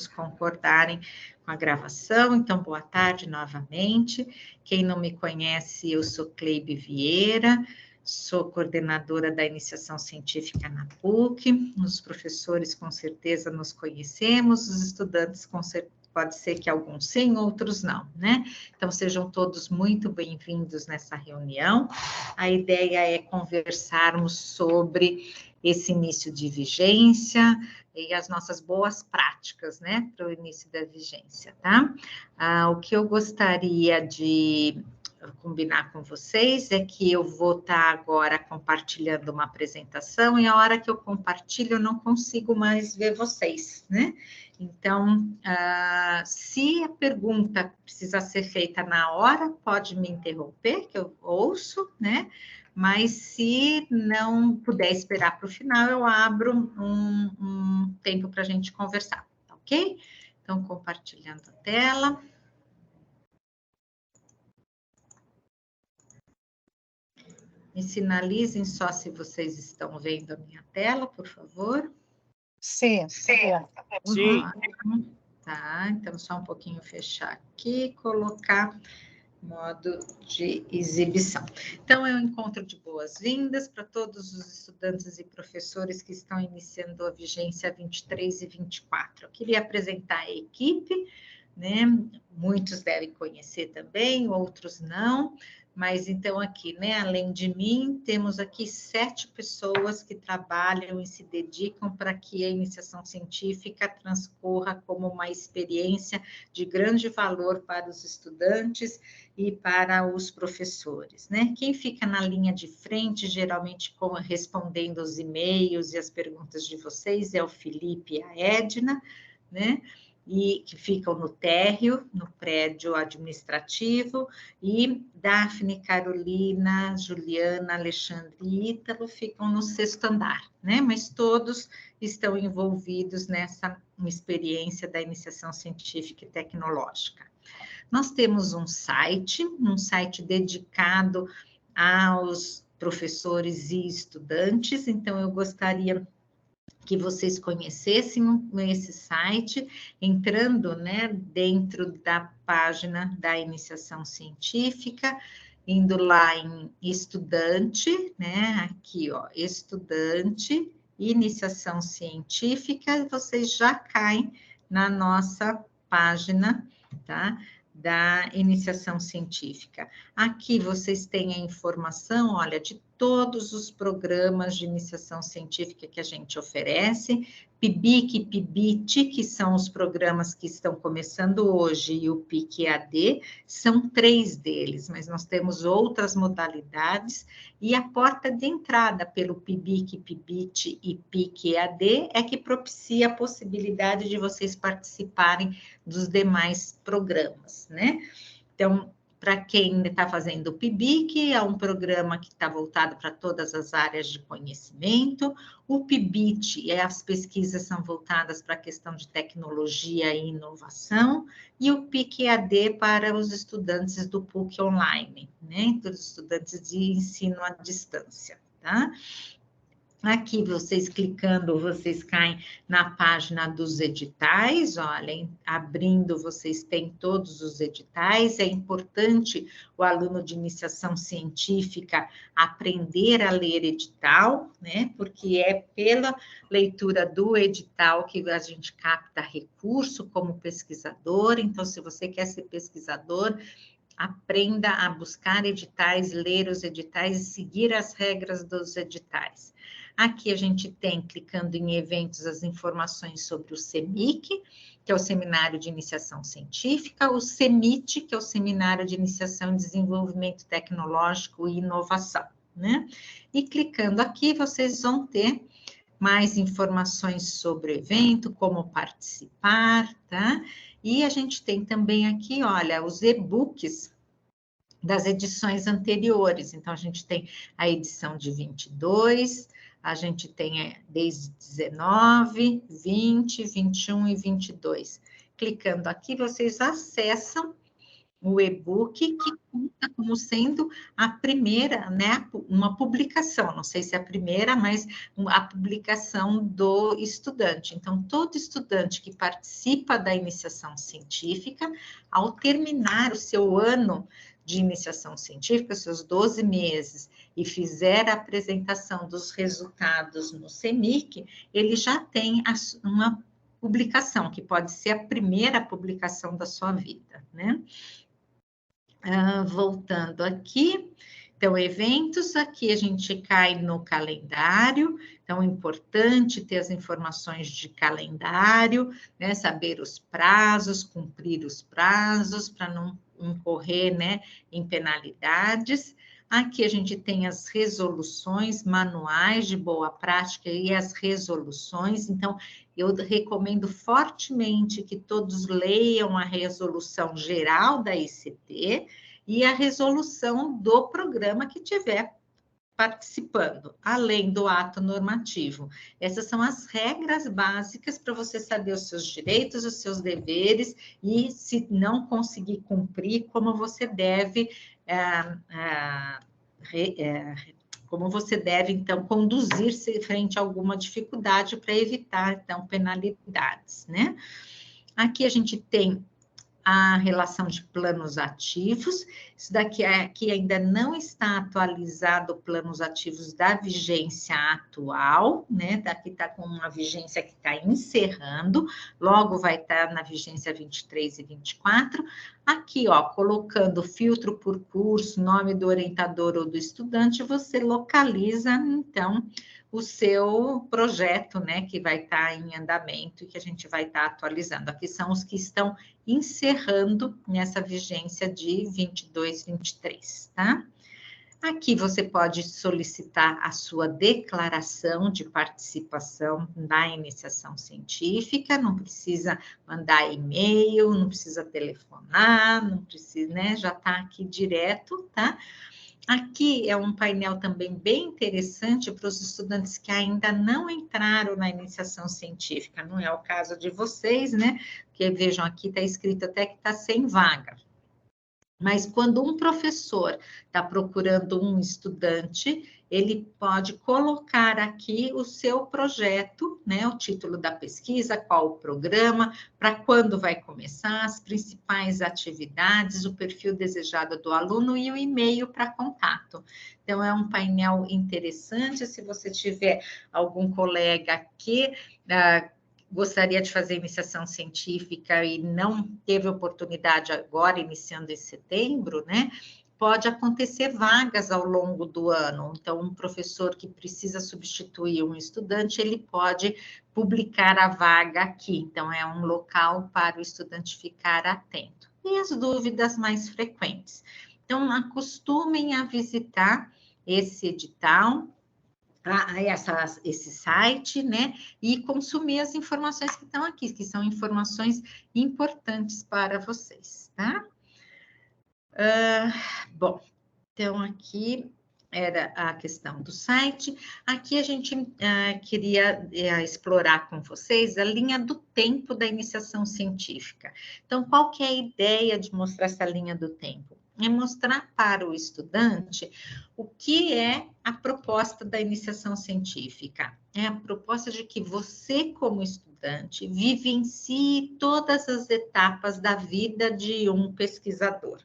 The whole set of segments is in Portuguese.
concordarem com a gravação. Então, boa tarde novamente. Quem não me conhece, eu sou Cleibe Vieira, sou coordenadora da iniciação científica na PUC. Os professores, com certeza, nos conhecemos, os estudantes, com certeza, pode ser que alguns sim, outros não, né? Então, sejam todos muito bem-vindos nessa reunião. A ideia é conversarmos sobre esse início de vigência e as nossas boas práticas, né, para o início da vigência, tá? O que eu gostaria de combinar com vocês é que eu vou estar agora compartilhando uma apresentação e a hora que eu compartilho eu não consigo mais ver vocês, né? Então, se a pergunta precisa ser feita na hora, pode me interromper, que eu ouço, né? Mas se não puder esperar para o final, eu abro um tempo para a gente conversar, tá ok? Então, compartilhando a tela. Me sinalizem só se vocês estão vendo a minha tela, por favor. Sim, sim. Sim. Tá, então só um pouquinho fechar aqui, colocar modo de exibição. Então, é um encontro de boas-vindas para todos os estudantes e professores que estão iniciando a vigência 23 e 24. Eu queria apresentar a equipe, né? Muitos devem conhecer também, outros não. Mas, então, aqui, né, além de mim, temos aqui 7 pessoas que trabalham e se dedicam para que a iniciação científica transcorra como uma experiência de grande valor para os estudantes e para os professores, né? Quem fica na linha de frente, geralmente respondendo os e-mails e as perguntas de vocês, é o Felipe e a Edna, né? E que ficam no térreo, no prédio administrativo, e Daphne, Carolina, Juliana, Alexandre e Ítalo ficam no 6º andar, né? Mas todos estão envolvidos nessa experiência da iniciação científica e tecnológica. Nós temos um site dedicado aos professores e estudantes, então eu gostaria que vocês conhecessem esse site, entrando, né, dentro da página da iniciação científica, indo lá em estudante, né, aqui, ó, estudante, iniciação científica, vocês já caem na nossa página, tá? Da iniciação científica. Aqui vocês têm a informação, olha, de todos os programas de iniciação científica que a gente oferece, PIBIC e PIBIT, que são os programas que estão começando hoje, e o PIC-EAD, são 3 deles, mas nós temos outras modalidades, e a porta de entrada pelo PIBIC, PIBIT e PIC-EAD é que propicia a possibilidade de vocês participarem dos demais programas, né? Então, para quem está fazendo o PIBIC, é um programa que está voltado para todas as áreas de conhecimento. O PIBIT, as pesquisas são voltadas para a questão de tecnologia e inovação. E o PIC-EAD para os estudantes do PUC Online, né? Dos estudantes de ensino à distância, tá? Aqui, vocês clicando, vocês caem na página dos editais, olhem, abrindo, vocês têm todos os editais. É importante o aluno de iniciação científica aprender a ler edital, né? Porque é pela leitura do edital que a gente capta recurso como pesquisador. Então, se você quer ser pesquisador, aprenda a buscar editais, ler os editais e seguir as regras dos editais. Aqui a gente tem, clicando em eventos, as informações sobre o CEMIC, que é o Seminário de Iniciação Científica, o CEMIT, que é o Seminário de Iniciação, Desenvolvimento Tecnológico e Inovação, né? E clicando aqui, vocês vão ter mais informações sobre o evento, como participar, tá? E a gente tem também aqui, olha, os e-books das edições anteriores. Então, a gente tem a edição de 22, a gente tem desde 19, 20, 21 e 22. Clicando aqui, vocês acessam o e-book, que conta como sendo a primeira, né, uma publicação, não sei se é a primeira, mas a publicação do estudante. Então, todo estudante que participa da iniciação científica, ao terminar o seu ano de iniciação científica, seus 12 meses, e fizer a apresentação dos resultados no CENIC, ele já tem uma publicação, que pode ser a primeira publicação da sua vida, né? Voltando aqui, então, eventos, aqui a gente cai no calendário, então, é importante ter as informações de calendário, né, saber os prazos, cumprir os prazos, para não incorrer, né, em penalidades. Aqui a gente tem as resoluções, manuais de boa prática e as resoluções, então, eu recomendo fortemente que todos leiam a resolução geral da ICT e a resolução do programa que tiver participando, além do ato normativo. Essas são as regras básicas para você saber os seus direitos, os seus deveres e, se não conseguir cumprir, como você deve então, conduzir-se frente a alguma dificuldade para evitar, então, penalidades, né? Aqui a gente tem a relação de planos ativos, isso daqui aqui ainda não está atualizado planos ativos da vigência atual, né? Daqui está com uma vigência que está encerrando, logo vai estar na vigência 23 e 24. Aqui, ó, colocando filtro por curso, nome do orientador ou do estudante, você localiza, então, o seu projeto, né, que vai estar em andamento e que a gente vai estar atualizando. Aqui são os que estão encerrando nessa vigência de 22, 23, tá? Aqui você pode solicitar a sua declaração de participação na iniciação científica, não precisa mandar e-mail, não precisa telefonar, não precisa, né? Já está aqui direto, tá? Aqui é um painel também bem interessante para os estudantes que ainda não entraram na iniciação científica, não é o caso de vocês, né? Porque vejam, aqui está escrito até que está sem vaga. Mas quando um professor está procurando um estudante, ele pode colocar aqui o seu projeto, né? O título da pesquisa, qual o programa, para quando vai começar, as principais atividades, o perfil desejado do aluno e o e-mail para contato. Então, é um painel interessante. Se você tiver algum colega que gostaria de fazer iniciação científica e não teve oportunidade agora, iniciando em setembro, né? Pode acontecer vagas ao longo do ano. Então, um professor que precisa substituir um estudante, ele pode publicar a vaga aqui. Então, é um local para o estudante ficar atento. E as dúvidas mais frequentes. Então, acostumem a visitar esse edital, esse site, né? E consumir as informações que estão aqui, que são informações importantes para vocês, tá? Bom, então aqui era a questão do site. Aqui a gente queria explorar com vocês a linha do tempo da iniciação científica. Então, qual que é a ideia de mostrar essa linha do tempo? É mostrar para o estudante o que é a proposta da iniciação científica. É a proposta de que você, como estudante, vivencie todas as etapas da vida de um pesquisador.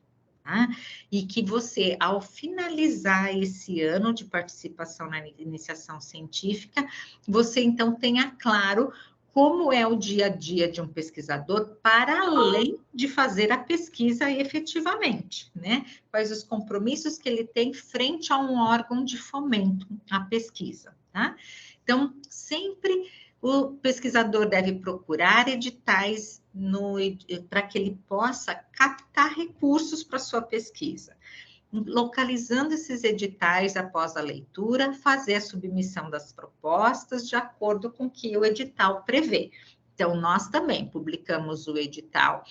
Tá? E que você, ao finalizar esse ano de participação na iniciação científica, você então tenha claro como é o dia a dia de um pesquisador para além de fazer a pesquisa efetivamente, né? Quais os compromissos que ele tem frente a um órgão de fomento à pesquisa, tá? Então, sempre o pesquisador deve procurar editais para que ele possa captar recursos para sua pesquisa. Localizando esses editais após a leitura, fazer a submissão das propostas de acordo com o que o edital prevê. Então, nós também publicamos o edital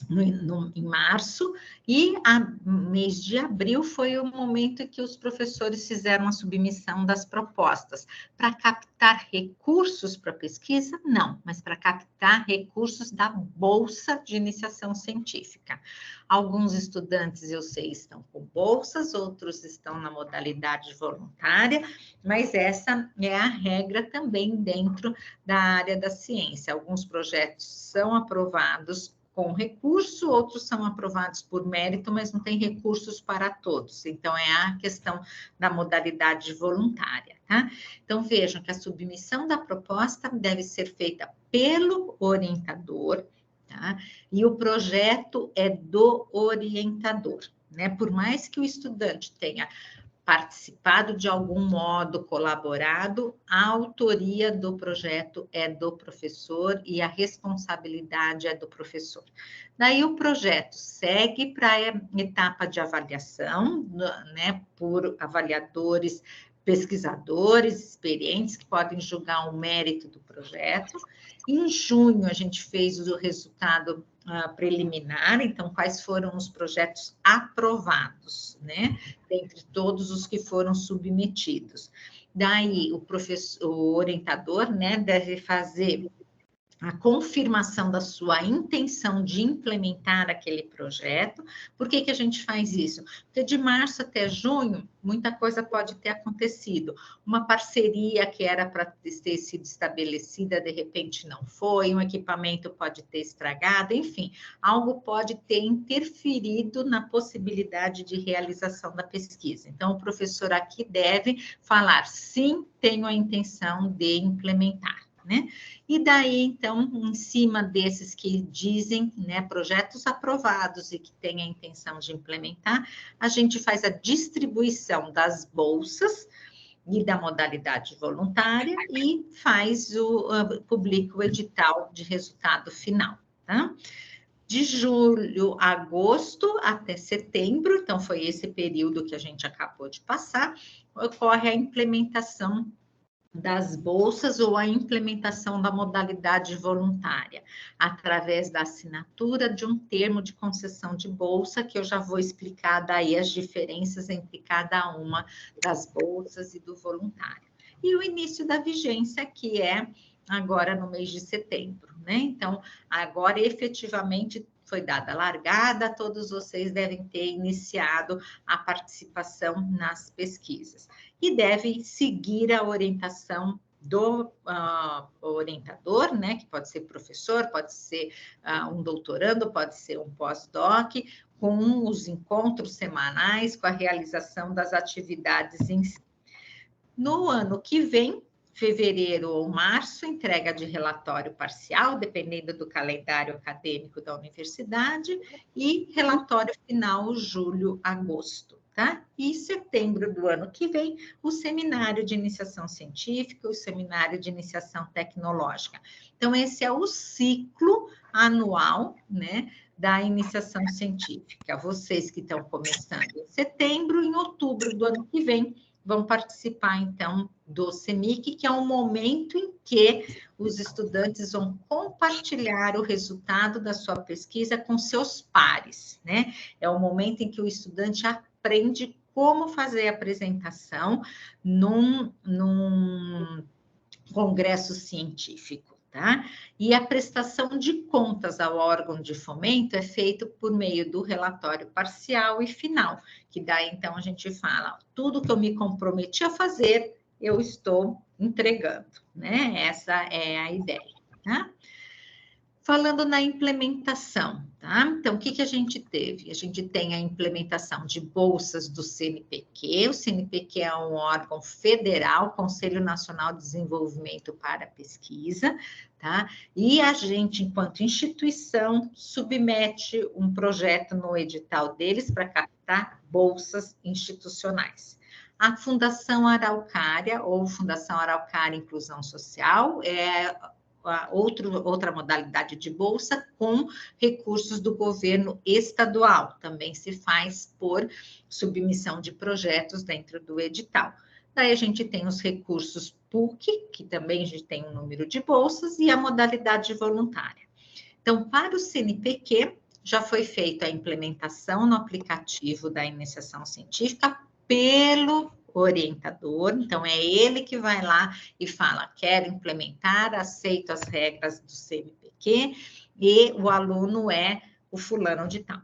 em março, e mês de abril foi o momento em que os professores fizeram a submissão das propostas. Para captar recursos para pesquisa? Não, mas para captar recursos da Bolsa de Iniciação Científica. Alguns estudantes, eu sei, estão com bolsas, outros estão na modalidade voluntária, mas essa é a regra também dentro da área da ciência. Alguns projetos são aprovados com recurso, outros são aprovados por mérito, mas não tem recursos para todos. Então, é a questão da modalidade voluntária, tá? Então, vejam que a submissão da proposta deve ser feita pelo orientador, tá? E o projeto é do orientador, né? Por mais que o estudante tenha participado de algum modo, colaborado, a autoria do projeto é do professor e a responsabilidade é do professor. Daí o projeto segue para a etapa de avaliação, né, por avaliadores, pesquisadores experientes que podem julgar o mérito do projeto. Em junho, a gente fez o resultado preliminar, então, quais foram os projetos aprovados, né? Dentre todos os que foram submetidos. Daí, o orientador, né, deve fazer a confirmação da sua intenção de implementar aquele projeto. Por que que a gente faz isso? Porque de março até junho, muita coisa pode ter acontecido. Uma parceria que era para ter sido estabelecida, de repente não foi, um equipamento pode ter estragado, enfim, algo pode ter interferido na possibilidade de realização da pesquisa. Então, o professor aqui deve falar, sim, tenho a intenção de implementar, né? E daí, então, em cima desses que dizem, né, projetos aprovados e que têm a intenção de implementar, a gente faz a distribuição das bolsas e da modalidade voluntária e publica o edital de resultado final, tá? De julho a agosto até setembro, então foi esse período que a gente acabou de passar, ocorre a implementação das bolsas ou a implementação da modalidade voluntária, através da assinatura de um termo de concessão de bolsa, que eu já vou explicar daí as diferenças entre cada uma das bolsas e do voluntário. E o início da vigência, que é agora no mês de setembro, né? Então, agora efetivamente foi dada a largada, todos vocês devem ter iniciado a participação nas pesquisas e devem seguir a orientação do orientador, né, que pode ser professor, pode ser um doutorando, pode ser um pós-doc, com os encontros semanais, com a realização das atividades em si. No ano que vem, fevereiro ou março, entrega de relatório parcial, dependendo do calendário acadêmico da universidade, e relatório final, julho, agosto, tá? E setembro do ano que vem, o seminário de iniciação científica, o seminário de iniciação tecnológica. Então, esse é o ciclo anual, né, da iniciação científica. Vocês que estão começando em setembro, em outubro do ano que vem, vão participar, então, do CENIC, que é um momento em que os estudantes vão compartilhar o resultado da sua pesquisa com seus pares, né? É o momento em que o estudante aprende como fazer a apresentação num congresso científico, tá? E a prestação de contas ao órgão de fomento é feito por meio do relatório parcial e final, que daí, então, a gente fala, tudo que eu me comprometi a fazer, eu estou entregando, né? Essa é a ideia, tá? Falando na implementação, tá? Então, o que a gente teve? A gente tem a implementação de bolsas do CNPq. O CNPq é um órgão federal, Conselho Nacional de Desenvolvimento para Pesquisa, tá? E a gente, enquanto instituição, submete um projeto no edital deles para captar bolsas institucionais. A Fundação Araucária, ou Fundação Araucária Inclusão Social, é outra modalidade de bolsa com recursos do governo estadual. Também se faz por submissão de projetos dentro do edital. Daí a gente tem os recursos PUC, que também a gente tem um número de bolsas, e a modalidade voluntária. Então, para o CNPq, já foi feita a implementação no aplicativo da iniciação científica pelo orientador, então é ele que vai lá e fala, quero implementar, aceito as regras do CNPq, e o aluno é o fulano de tal.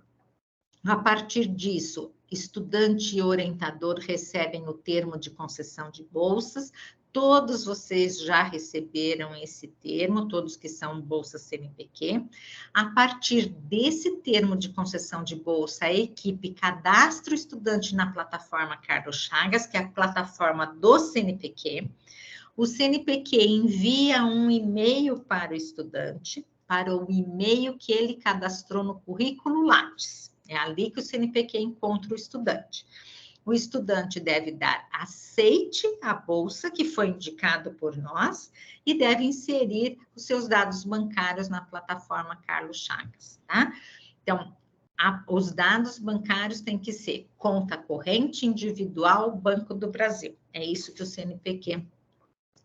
A partir disso, estudante e orientador recebem o termo de concessão de bolsas. Todos vocês já receberam esse termo, todos que são bolsas CNPq. A partir desse termo de concessão de bolsa, a equipe cadastra o estudante na plataforma Carlos Chagas, que é a plataforma do CNPq. O CNPq envia um e-mail para o estudante, para o e-mail que ele cadastrou no currículo Lattes. É ali que o CNPq encontra o estudante. O estudante deve dar aceite à bolsa que foi indicado por nós e deve inserir os seus dados bancários na plataforma Carlos Chagas, tá? Então, os dados bancários têm que ser conta corrente individual Banco do Brasil. É isso que o CNPq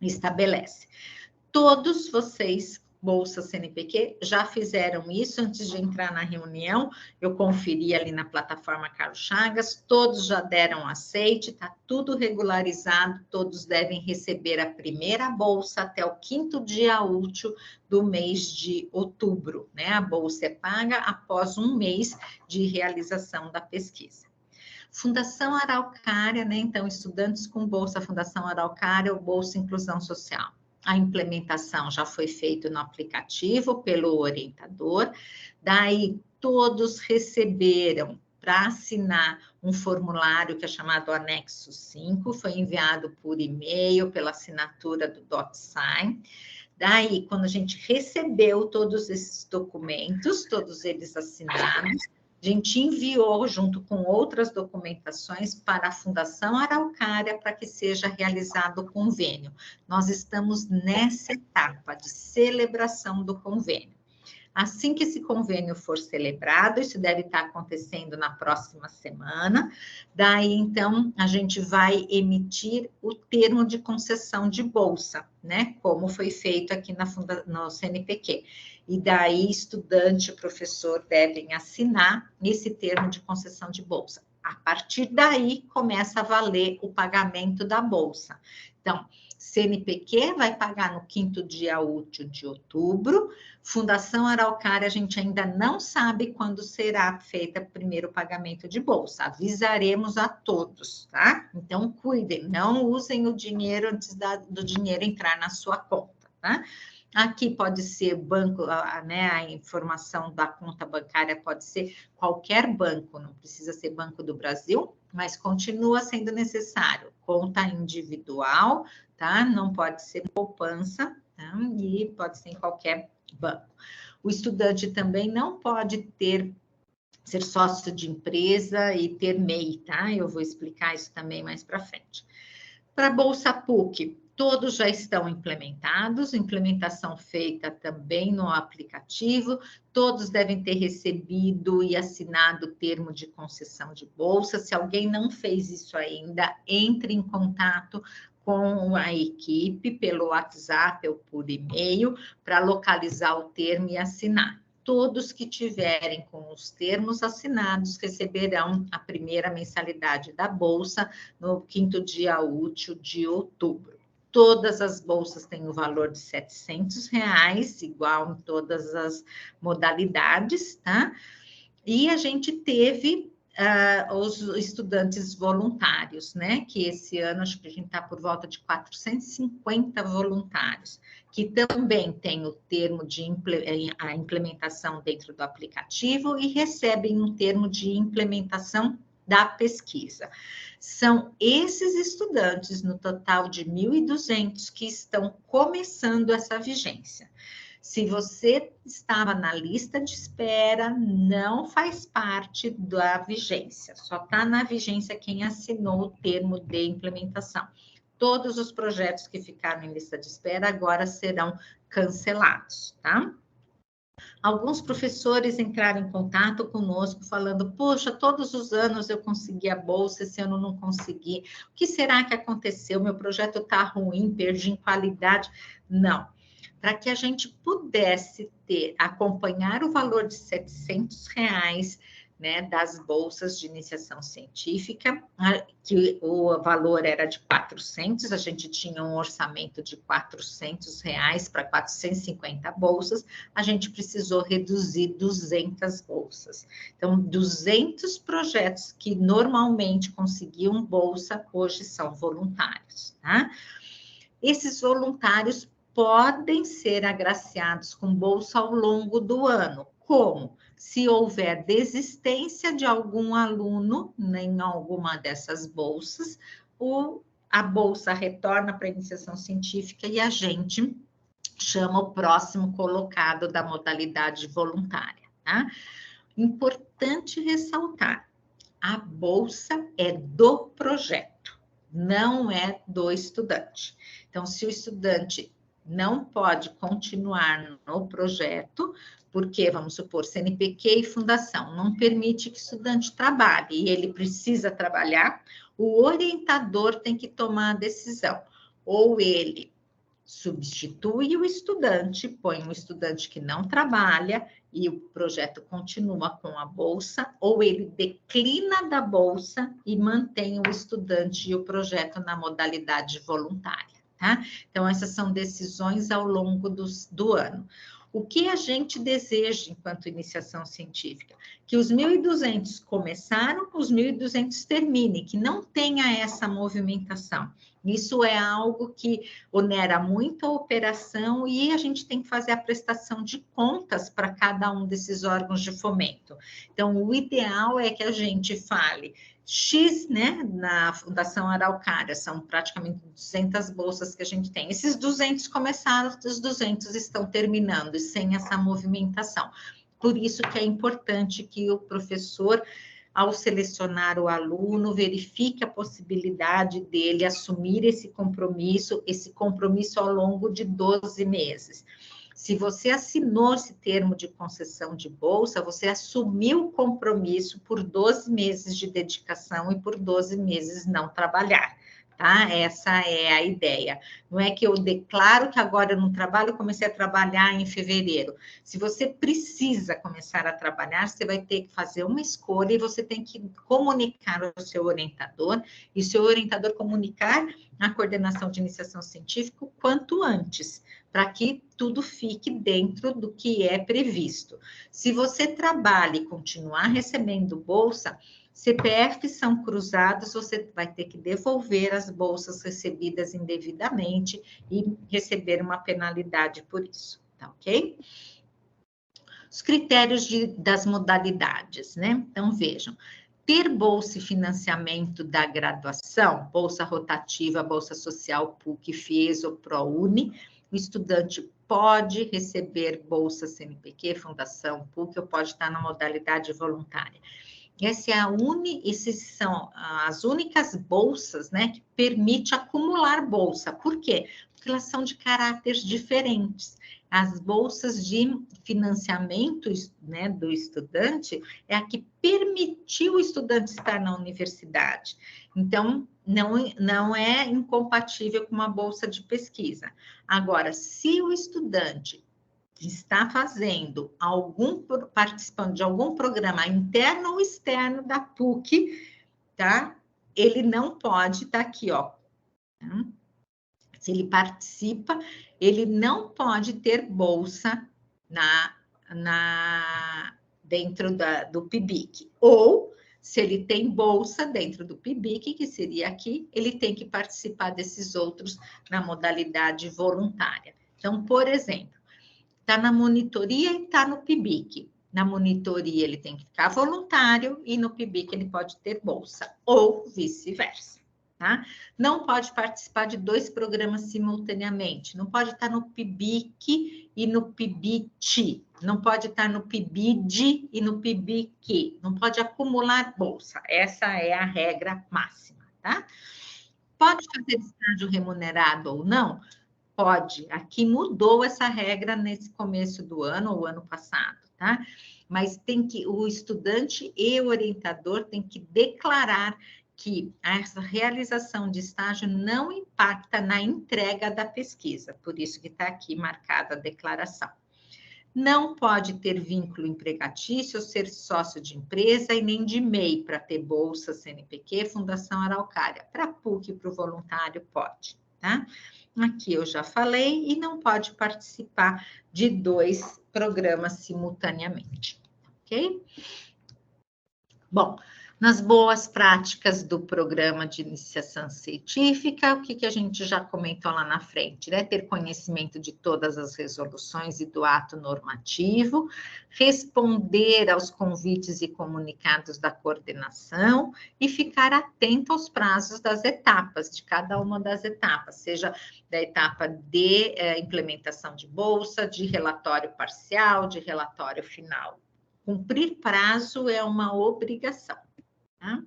estabelece. Todos vocês, Bolsa CNPq, já fizeram isso antes de entrar na reunião. Eu conferi ali na plataforma Carlos Chagas, todos já deram aceite, está tudo regularizado, todos devem receber a primeira bolsa até o 5º dia útil do mês de outubro, né? A bolsa é paga após um mês de realização da pesquisa. Fundação Araucária, né? Então, estudantes com bolsa Fundação Araucária ou Bolsa Inclusão Social. A implementação já foi feita no aplicativo pelo orientador, daí todos receberam para assinar um formulário que é chamado Anexo 5, foi enviado por e-mail, pela assinatura do DocSign. Daí, quando a gente recebeu todos esses documentos, todos eles assinados, a gente enviou, junto com outras documentações, para a Fundação Araucária para que seja realizado o convênio. Nós estamos nessa etapa de celebração do convênio. Assim que esse convênio for celebrado, isso deve estar acontecendo na próxima semana, daí, então, a gente vai emitir o termo de concessão de bolsa, né? Como foi feito aqui no CNPq. E daí, estudante e professor devem assinar esse termo de concessão de bolsa. A partir daí, começa a valer o pagamento da bolsa. Então, CNPq vai pagar no 5º dia útil de outubro. Fundação Araucária, a gente ainda não sabe quando será feito o primeiro pagamento de bolsa. Avisaremos a todos, tá? Então, cuidem, não usem o dinheiro antes do dinheiro entrar na sua conta, tá? Aqui pode ser banco, né, a informação da conta bancária pode ser qualquer banco, não precisa ser Banco do Brasil, mas continua sendo necessário conta individual, tá? Não pode ser poupança, tá? E pode ser em qualquer banco. O estudante também não pode ser sócio de empresa e ter MEI, tá? Eu vou explicar isso também mais para frente. Para a Bolsa PUC, todos já estão implementados, implementação feita também no aplicativo, todos devem ter recebido e assinado o termo de concessão de bolsa. Se alguém não fez isso ainda, entre em contato com a equipe pelo WhatsApp ou por e-mail para localizar o termo e assinar. Todos que tiverem com os termos assinados receberão a primeira mensalidade da bolsa no 5º dia útil de outubro. Todas as bolsas têm o valor de R$ 700, igual em todas as modalidades, tá? E a gente teve os estudantes voluntários, né? Que esse ano acho que a gente está por volta de 450 voluntários, que também tem o termo de a implementação dentro do aplicativo e recebem um termo de implementação da pesquisa. São esses estudantes, no total de 1.200, que estão começando essa vigência. Se você estava na lista de espera, não faz parte da vigência, só está na vigência quem assinou o termo de implementação. Todos os projetos que ficaram em lista de espera agora serão cancelados, tá? Alguns professores entraram em contato conosco falando, poxa, todos os anos eu consegui a bolsa, esse ano não consegui. O que será que aconteceu? Meu projeto está ruim, perdi em qualidade? Não. para que a gente pudesse acompanhar o valor de R$ 700, né, das bolsas de iniciação científica, que o valor era de 400, a gente tinha um orçamento de R$ 400 para 450 bolsas, a gente precisou reduzir 200 bolsas. Então, 200 projetos que normalmente conseguiam bolsa, hoje são voluntários, tá? Esses voluntários podem ser agraciados com bolsa ao longo do ano. Como? Se houver desistência de algum aluno em alguma dessas bolsas, a bolsa retorna para a iniciação científica e a gente chama o próximo colocado da modalidade voluntária, tá? Importante ressaltar, a bolsa é do projeto, não é do estudante. Então, se o estudante não pode continuar no projeto, porque, vamos supor, CNPq e fundação não permite que o estudante trabalhe, e ele precisa trabalhar, o orientador tem que tomar a decisão. Ou ele substitui o estudante, põe um estudante que não trabalha, e o projeto continua com a bolsa, ou ele declina da bolsa e mantém o estudante e o projeto na modalidade voluntária, tá? Então, essas são decisões ao longo do ano. O que a gente deseja enquanto iniciação científica? Que os 1.200 começaram, os 1.200 terminem, que não tenha essa movimentação. Isso é algo que onera muito a operação e a gente tem que fazer a prestação de contas para cada um desses órgãos de fomento. Então, o ideal é que a gente fale X, né, na Fundação Araucária, são praticamente 200 bolsas que a gente tem. Esses 200 começaram, os 200 estão terminando, sem essa movimentação. Por isso que é importante que o professor, ao selecionar o aluno, verifique a possibilidade dele assumir esse compromisso ao longo de 12 meses. Se você assinou esse termo de concessão de bolsa, você assumiu o compromisso por 12 meses de dedicação e por 12 meses não trabalhar, tá? Essa é a ideia. Não é que eu declaro que agora eu não trabalho, comecei a trabalhar em fevereiro. Se você precisa começar a trabalhar, você vai ter que fazer uma escolha e você tem que comunicar ao seu orientador, e o seu orientador comunicar a coordenação de iniciação científica o quanto antes, para que tudo fique dentro do que é previsto. Se você trabalha e continuar recebendo bolsa, CPFs são cruzados, você vai ter que devolver as bolsas recebidas indevidamente e receber uma penalidade por isso, tá ok? Os critérios das modalidades, né? Então, vejam, ter bolsa e financiamento da graduação, bolsa rotativa, bolsa social, PUC, FIES ou ProUni, o estudante pode receber bolsa CNPq, Fundação, PUC, ou pode estar na modalidade voluntária. Essas são as únicas bolsas, né, que permite acumular bolsa. Por quê? Porque elas são de caráteres diferentes. As bolsas de financiamento, né, do estudante é a que permitiu o estudante estar na universidade. Então, não é incompatível com uma bolsa de pesquisa. Agora, se o estudante está participando de algum programa interno ou externo da PUC, tá? Ele não pode estar aqui, ó. Se ele participa, ele não pode ter bolsa dentro do PIBIC. Ou, se ele tem bolsa dentro do PIBIC, que seria aqui, ele tem que participar desses outros na modalidade voluntária. Então, por exemplo, está na monitoria e está no PIBIC. Na monitoria, ele tem que ficar voluntário e no PIBIC ele pode ter bolsa, ou vice-versa, tá? Não pode participar de 2 programas simultaneamente, não pode estar no PIBIC e no PIBIT, não pode estar no PIBID e no PIBIQ, não pode acumular bolsa, essa é a regra máxima, tá? Pode fazer estágio remunerado ou não? Pode, aqui mudou essa regra nesse começo do ano, ou ano passado, tá? Mas o estudante e o orientador têm que declarar que essa realização de estágio não impacta na entrega da pesquisa, por isso que está aqui marcada a declaração. Não pode ter vínculo empregatício, ser sócio de empresa e nem de MEI para ter bolsa, CNPq, Fundação Araucária. Para PUC e para o voluntário pode, tá? Aqui eu já falei, e não pode participar de 2 programas simultaneamente, ok? Bom, nas boas práticas do programa de iniciação científica, o que a gente já comentou lá na frente, né? Ter conhecimento de todas as resoluções e do ato normativo, responder aos convites e comunicados da coordenação e ficar atento aos prazos das etapas, de cada uma das etapas, seja da etapa de implementação de bolsa, de relatório parcial, de relatório final. Cumprir prazo é uma obrigação. Tá?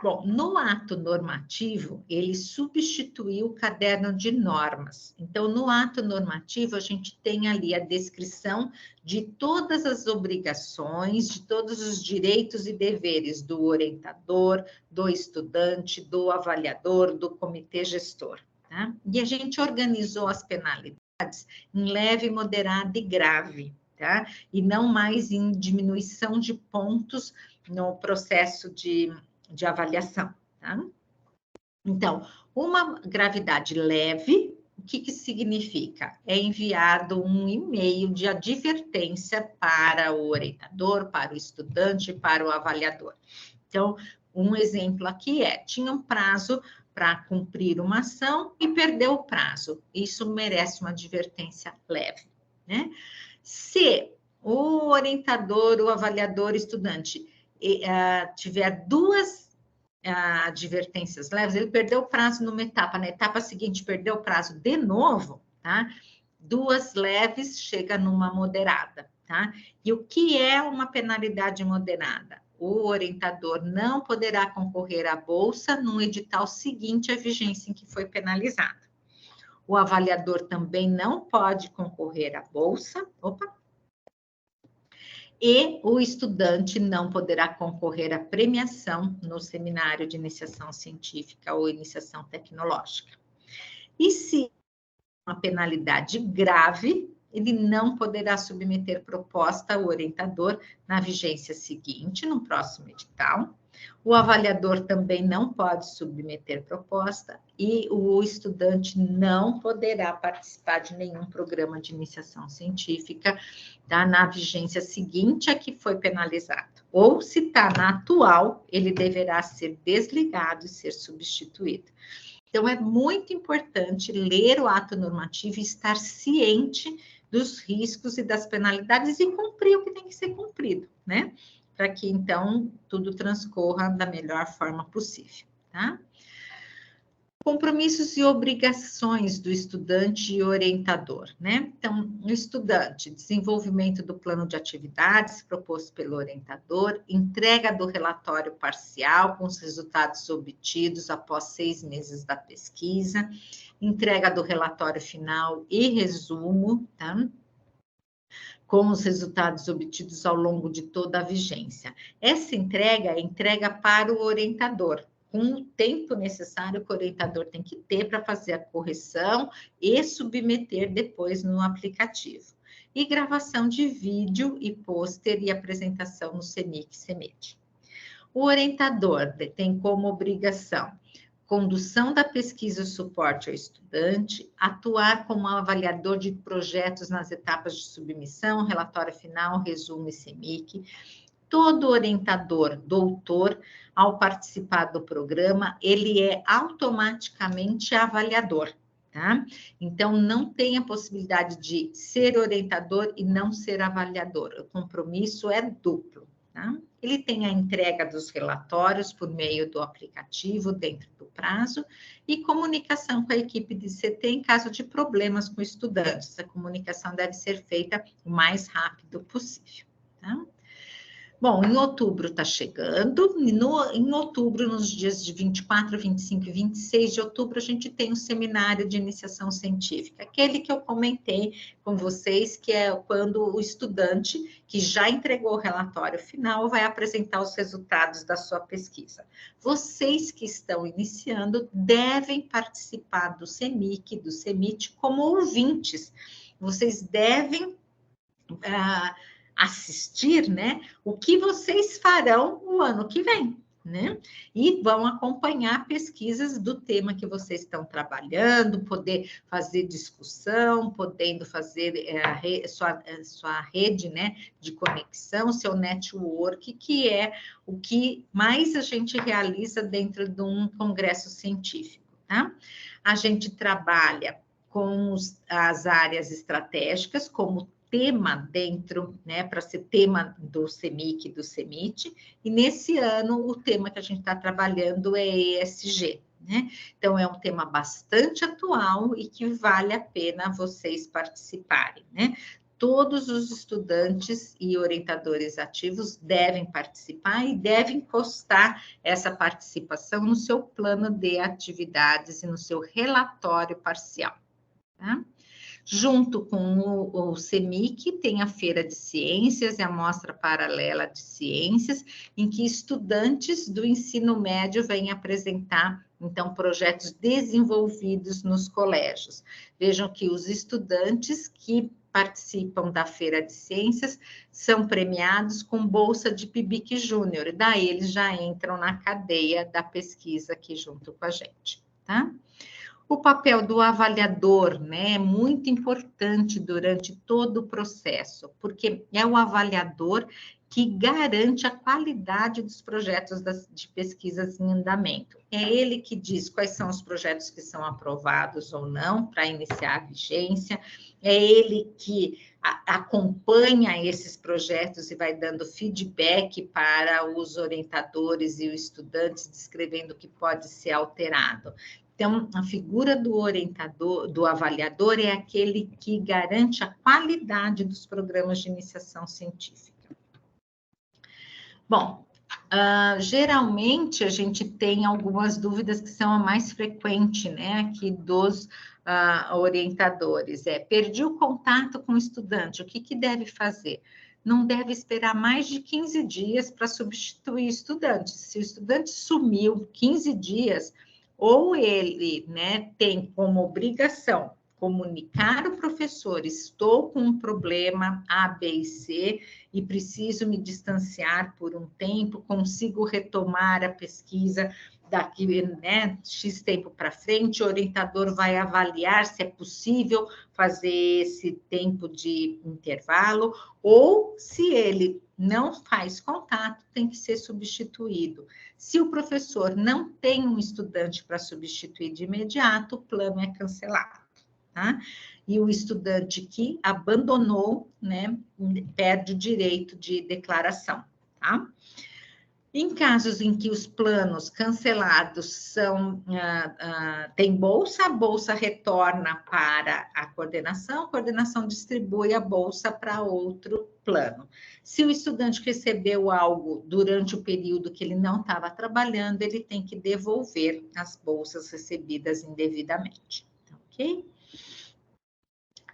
Bom, no ato normativo, ele substituiu o caderno de normas. Então, no ato normativo, a gente tem ali a descrição de todas as obrigações, de todos os direitos e deveres do orientador, do estudante, do avaliador, do comitê gestor. Tá? E a gente organizou as penalidades em leve, moderada e grave, tá? E não mais em diminuição de pontos no processo de avaliação, tá? Então, uma gravidade leve, o que significa? É enviado um e-mail de advertência para o orientador, para o estudante, para o avaliador. Então, um exemplo aqui tinha um prazo para cumprir uma ação e perdeu o prazo. Isso merece uma advertência leve, né? Se o orientador, o avaliador, o estudante tiver 2 advertências leves, ele perdeu o prazo numa etapa, na etapa seguinte perdeu o prazo de novo, tá? 2 leves chega numa moderada, tá? E o que é uma penalidade moderada? O orientador não poderá concorrer à bolsa no edital seguinte à vigência em que foi penalizado. O avaliador também não pode concorrer à bolsa. E o estudante não poderá concorrer à premiação no seminário de iniciação científica ou iniciação tecnológica. E se uma penalidade grave, ele não poderá submeter proposta ao orientador na vigência seguinte, no próximo edital. O avaliador também não pode submeter proposta e o estudante não poderá participar de nenhum programa de iniciação científica, tá? Na vigência seguinte a que foi penalizado. Ou, se está na atual, ele deverá ser desligado e ser substituído. Então, é muito importante ler o ato normativo e estar ciente dos riscos e das penalidades e cumprir o que tem que ser cumprido, né? Para que, então, tudo transcorra da melhor forma possível, tá? Compromissos e obrigações do estudante e orientador, né? Então, o estudante, desenvolvimento do plano de atividades proposto pelo orientador, entrega do relatório parcial com os resultados obtidos após 6 meses da pesquisa, entrega do relatório final e resumo, tá? Com os resultados obtidos ao longo de toda a vigência. Essa entrega é entrega para o orientador, com o tempo necessário que o orientador tem que ter para fazer a correção e submeter depois no aplicativo. E gravação de vídeo e pôster e apresentação no CENIC e CEMED. O orientador tem como obrigação condução da pesquisa e suporte ao estudante, atuar como avaliador de projetos nas etapas de submissão, relatório final, resumo e CEMIC. Todo orientador, doutor, ao participar do programa, ele é automaticamente avaliador, tá? Então, não tem a possibilidade de ser orientador e não ser avaliador. O compromisso é duplo, tá? Ele tem a entrega dos relatórios por meio do aplicativo dentro do prazo e comunicação com a equipe de CT em caso de problemas com estudantes. Essa comunicação deve ser feita o mais rápido possível, tá? Bom, em outubro está chegando, e em outubro, nos dias de 24, 25 e 26 de outubro, a gente tem um seminário de iniciação científica, aquele que eu comentei com vocês, que é quando o estudante que já entregou o relatório final vai apresentar os resultados da sua pesquisa. Vocês que estão iniciando devem participar do CEMIC, do CEMIT, como ouvintes. Vocês devem assistir, né, o que vocês farão o ano que vem, né? E vão acompanhar pesquisas do tema que vocês estão trabalhando, poder fazer discussão, podendo fazer sua rede, né, de conexão, seu network, que é o que mais a gente realiza dentro de um congresso científico, tá? A gente trabalha com as áreas estratégicas, como tema dentro, né, para ser tema do CEMIC e do CEMIT, e nesse ano o tema que a gente está trabalhando é ESG, né? Então é um tema bastante atual e que vale a pena vocês participarem, né? Todos os estudantes e orientadores ativos devem participar e devem postar essa participação no seu plano de atividades e no seu relatório parcial, tá? Junto com o CEMIC, tem a Feira de Ciências e a Mostra Paralela de Ciências, em que estudantes do ensino médio vêm apresentar, então, projetos desenvolvidos nos colégios. Vejam que os estudantes que participam da Feira de Ciências são premiados com bolsa de PIBIC Júnior, e daí eles já entram na cadeia da pesquisa aqui junto com a gente, tá? O papel do avaliador, né, é muito importante durante todo o processo, porque é o avaliador que garante a qualidade dos projetos de pesquisas em andamento. É ele que diz quais são os projetos que são aprovados ou não para iniciar a vigência, é ele que acompanha esses projetos e vai dando feedback para os orientadores e os estudantes, descrevendo o que pode ser alterado. Então, a figura do orientador, do avaliador, é aquele que garante a qualidade dos programas de iniciação científica. Bom, geralmente a gente tem algumas dúvidas que são a mais frequente, né, aqui dos orientadores. Perdi o contato com o estudante, o que deve fazer? Não deve esperar mais de 15 dias para substituir o estudante. Se o estudante sumiu 15 dias, ou ele, né, tem como obrigação comunicar ao professor, estou com um problema A, B e C e preciso me distanciar por um tempo, consigo retomar a pesquisa daqui, né, X tempo para frente, o orientador vai avaliar se é possível fazer esse tempo de intervalo, ou se ele não faz contato, tem que ser substituído. Se o professor não tem um estudante para substituir de imediato, o plano é cancelado, tá? E o estudante que abandonou, né, perde o direito de declaração, tá? Em casos em que os planos cancelados têm bolsa, a bolsa retorna para a coordenação distribui a bolsa para outro plano. Se o estudante recebeu algo durante o período que ele não estava trabalhando, ele tem que devolver as bolsas recebidas indevidamente, ok?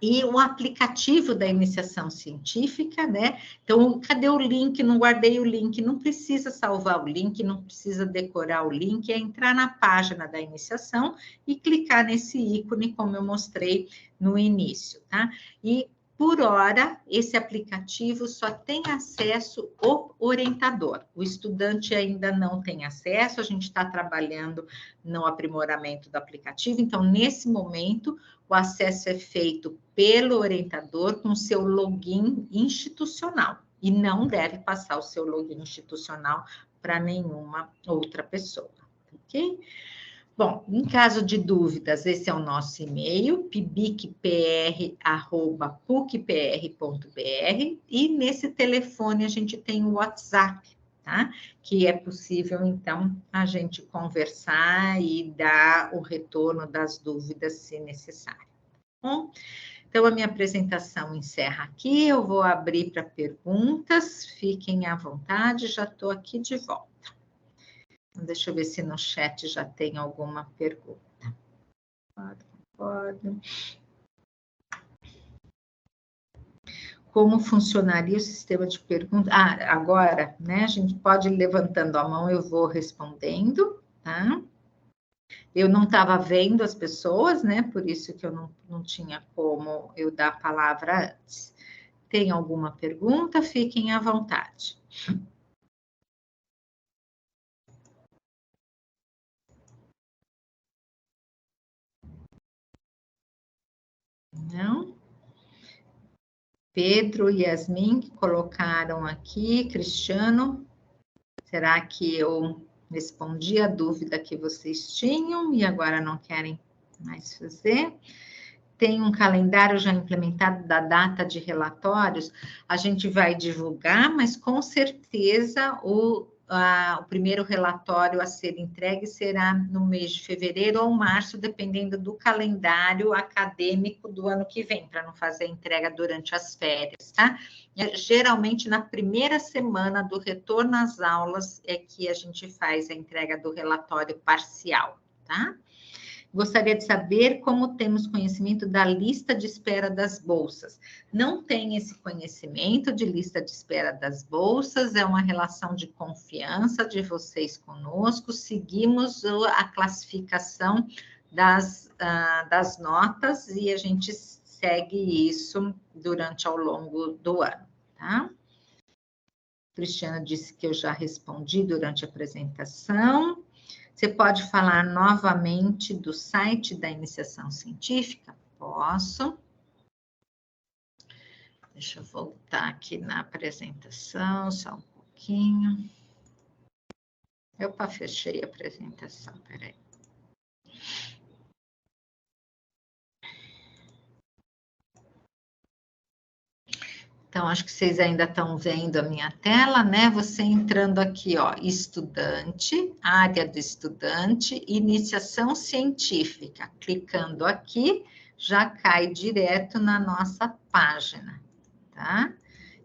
E o aplicativo da iniciação científica, né? Então, cadê o link? Não guardei o link. Não precisa salvar o link, não precisa decorar o link, é entrar na página da iniciação e clicar nesse ícone, como eu mostrei no início, tá? E, por hora, esse aplicativo só tem acesso o orientador. O estudante ainda não tem acesso, a gente está trabalhando no aprimoramento do aplicativo, então, nesse momento, o acesso é feito pelo orientador com seu login institucional e não deve passar o seu login institucional para nenhuma outra pessoa, ok? Bom, em caso de dúvidas, esse é o nosso e-mail, pibicpr@pucpr.br, e nesse telefone a gente tem o WhatsApp, tá? Que é possível, então, a gente conversar e dar o retorno das dúvidas, se necessário. Bom, Então, a minha apresentação encerra aqui, eu vou abrir para perguntas, fiquem à vontade, já estou aqui de volta. Deixa eu ver se no chat já tem alguma pergunta. Pode. Como funcionaria o sistema de perguntas? Ah, agora, né, a gente pode ir levantando a mão, eu vou respondendo, tá? Eu não estava vendo as pessoas, né, por isso que eu não tinha como eu dar a palavra antes. Tem alguma pergunta? Fiquem à vontade. Não? Pedro e Yasmin que colocaram aqui, Cristiano, será que eu respondi a dúvida que vocês tinham e agora não querem mais fazer? Tem um calendário já implementado da data de relatórios, a gente vai divulgar, mas com certeza o primeiro relatório a ser entregue será no mês de fevereiro ou março, dependendo do calendário acadêmico do ano que vem, para não fazer a entrega durante as férias, tá? Geralmente, na primeira semana do retorno às aulas é que a gente faz a entrega do relatório parcial, tá? Gostaria de saber como temos conhecimento da lista de espera das bolsas. Não tem esse conhecimento de lista de espera das bolsas, é uma relação de confiança de vocês conosco, seguimos a classificação das notas e a gente segue isso durante ao longo do ano, tá? Cristiana disse que eu já respondi durante a apresentação. Você pode falar novamente do site da iniciação científica? Posso. Deixa eu voltar aqui na apresentação, só um pouquinho. Opa, fechei a apresentação, peraí. Então, acho que vocês ainda estão vendo a minha tela, né? Você entrando aqui, ó, estudante, área do estudante, iniciação científica. Clicando aqui, já cai direto na nossa página, tá?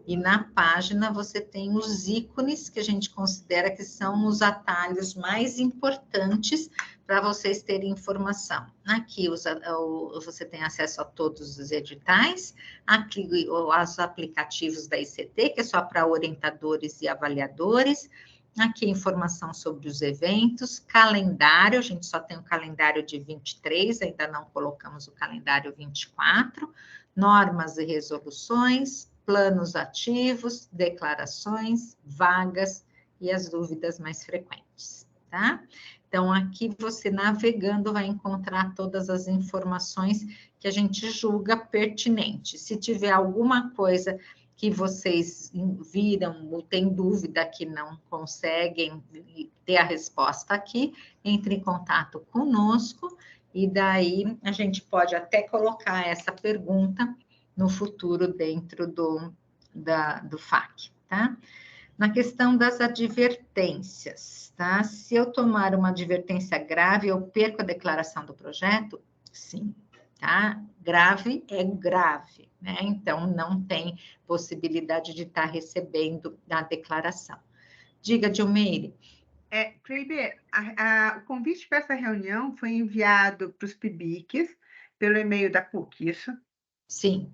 E na página você tem os ícones que a gente considera que são os atalhos mais importantes para vocês terem informação. Aqui você tem acesso a todos os editais, aqui os aplicativos da ICT, que é só para orientadores e avaliadores, aqui informação sobre os eventos, calendário, a gente só tem o calendário de 23, ainda não colocamos o calendário 24, normas e resoluções, planos ativos, declarações, vagas e as dúvidas mais frequentes, tá? Então, aqui você navegando vai encontrar todas as informações que a gente julga pertinente. Se tiver alguma coisa que vocês viram ou tem dúvida que não conseguem ter a resposta aqui, entre em contato conosco e daí a gente pode até colocar essa pergunta no futuro dentro do FAQ, tá? Na questão das advertências, tá? Se eu tomar uma advertência grave, eu perco a declaração do projeto? Sim, tá? Grave é grave, né? Então, não tem possibilidade de estar recebendo a declaração. Diga, Dilmeire. Kleber, o convite para essa reunião foi enviado para os PIBICs pelo e-mail da PUC, isso? Sim.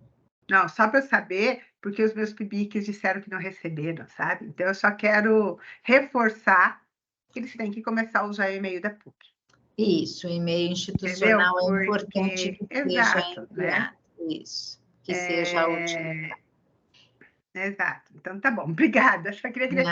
Não, só para eu saber, porque os meus PIBICs disseram que não receberam, sabe? Então, eu só quero reforçar que eles têm que começar a usar o e-mail da PUC. Isso, o e-mail institucional é importante que seja enviado. Né? Isso, que seja utilizado. Exato. Então, tá bom. Obrigada. Só queria dizer...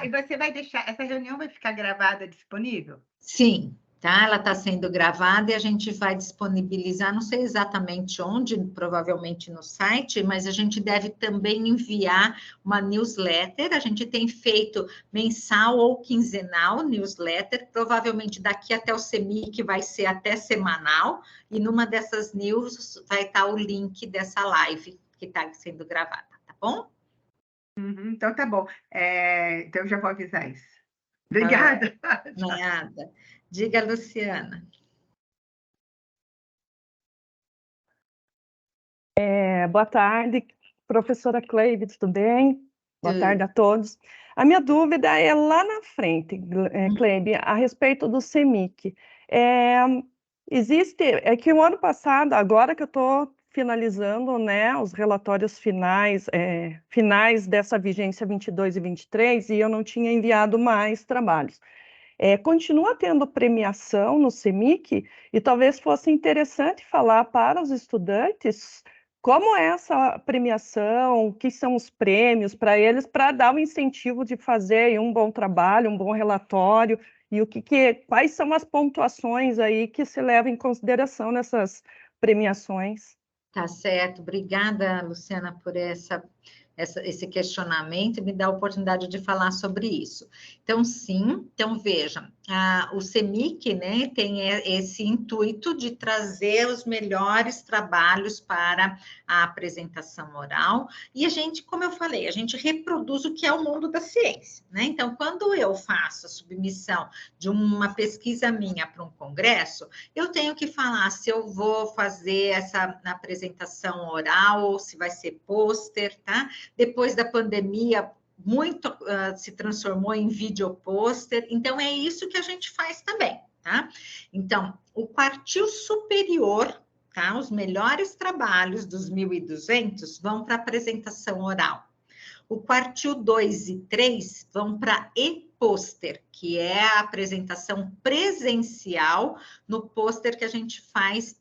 e você vai deixar... Essa reunião vai ficar gravada, disponível? Sim, tá? Ela está sendo gravada e a gente vai disponibilizar, não sei exatamente onde, provavelmente no site, mas a gente deve também enviar uma newsletter. A gente tem feito mensal ou quinzenal newsletter, provavelmente daqui até o CEMIC vai ser até semanal, e numa dessas news vai estar o link dessa live que está sendo gravada, tá bom? Então, tá bom. Então, eu já vou avisar isso. Obrigada. Nada. Diga, Luciana. Boa tarde, professora Cleide, tudo bem? Boa tarde a todos. A minha dúvida é lá na frente, Cleide, a respeito do CEMIC. É que o ano passado, agora que eu estou finalizando, né, os relatórios finais dessa vigência 22 e 23, e eu não tinha enviado mais trabalhos. Continua tendo premiação no CEMIC, e talvez fosse interessante falar para os estudantes como é essa premiação, o que são os prêmios para eles, para dar o incentivo de fazer um bom trabalho, um bom relatório, e quais são as pontuações aí que se levam em consideração nessas premiações. Tá certo, obrigada, Luciana, por esse questionamento e me dá a oportunidade de falar sobre isso. Então, sim, veja, o CEMIC, né, tem esse intuito de trazer os melhores trabalhos para a apresentação oral, e a gente, como eu falei, a gente reproduz o que é o mundo da ciência, né? Então, quando eu faço a submissão de uma pesquisa minha para um congresso, eu tenho que falar se eu vou fazer essa apresentação oral ou se vai ser pôster, tá? Depois da pandemia, muito se transformou em vídeo pôster, então é isso que a gente faz também, tá? Então, o quartil superior, tá? Os melhores trabalhos dos 1.200 vão para apresentação oral. O quartil 2 e 3 vão para e-pôster, que é a apresentação presencial no pôster que a gente faz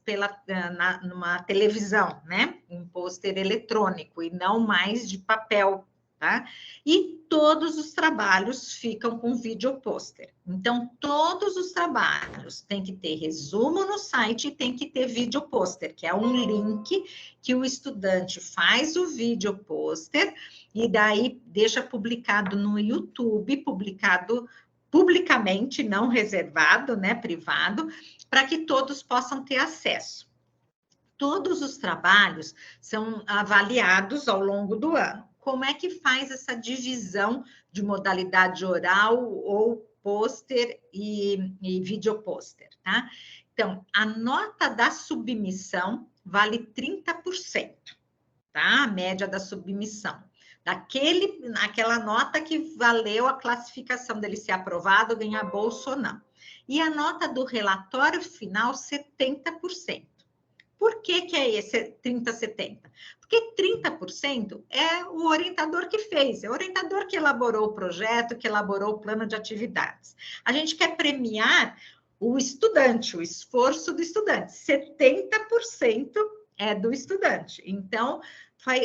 numa televisão, né? Um pôster eletrônico e não mais de papel, tá? E todos os trabalhos ficam com vídeo pôster. Então, todos os trabalhos têm que ter resumo no site e tem que ter vídeo pôster, que é um link que o estudante faz o vídeo pôster e daí deixa publicado no YouTube, publicado publicamente, não reservado, né, privado, para que todos possam ter acesso. Todos os trabalhos são avaliados ao longo do ano. Como é que faz essa divisão de modalidade oral ou pôster e videopôster, tá? Então, a nota da submissão vale 30%, tá? A média da submissão. Aquela nota que valeu a classificação dele ser aprovado, ganhar bolsa ou não. E a nota do relatório final, 70%. Por que é esse 30-70? Porque 30% é o orientador que fez, é o orientador que elaborou o projeto, que elaborou o plano de atividades. A gente quer premiar o estudante, o esforço do estudante. 70% é do estudante. Então,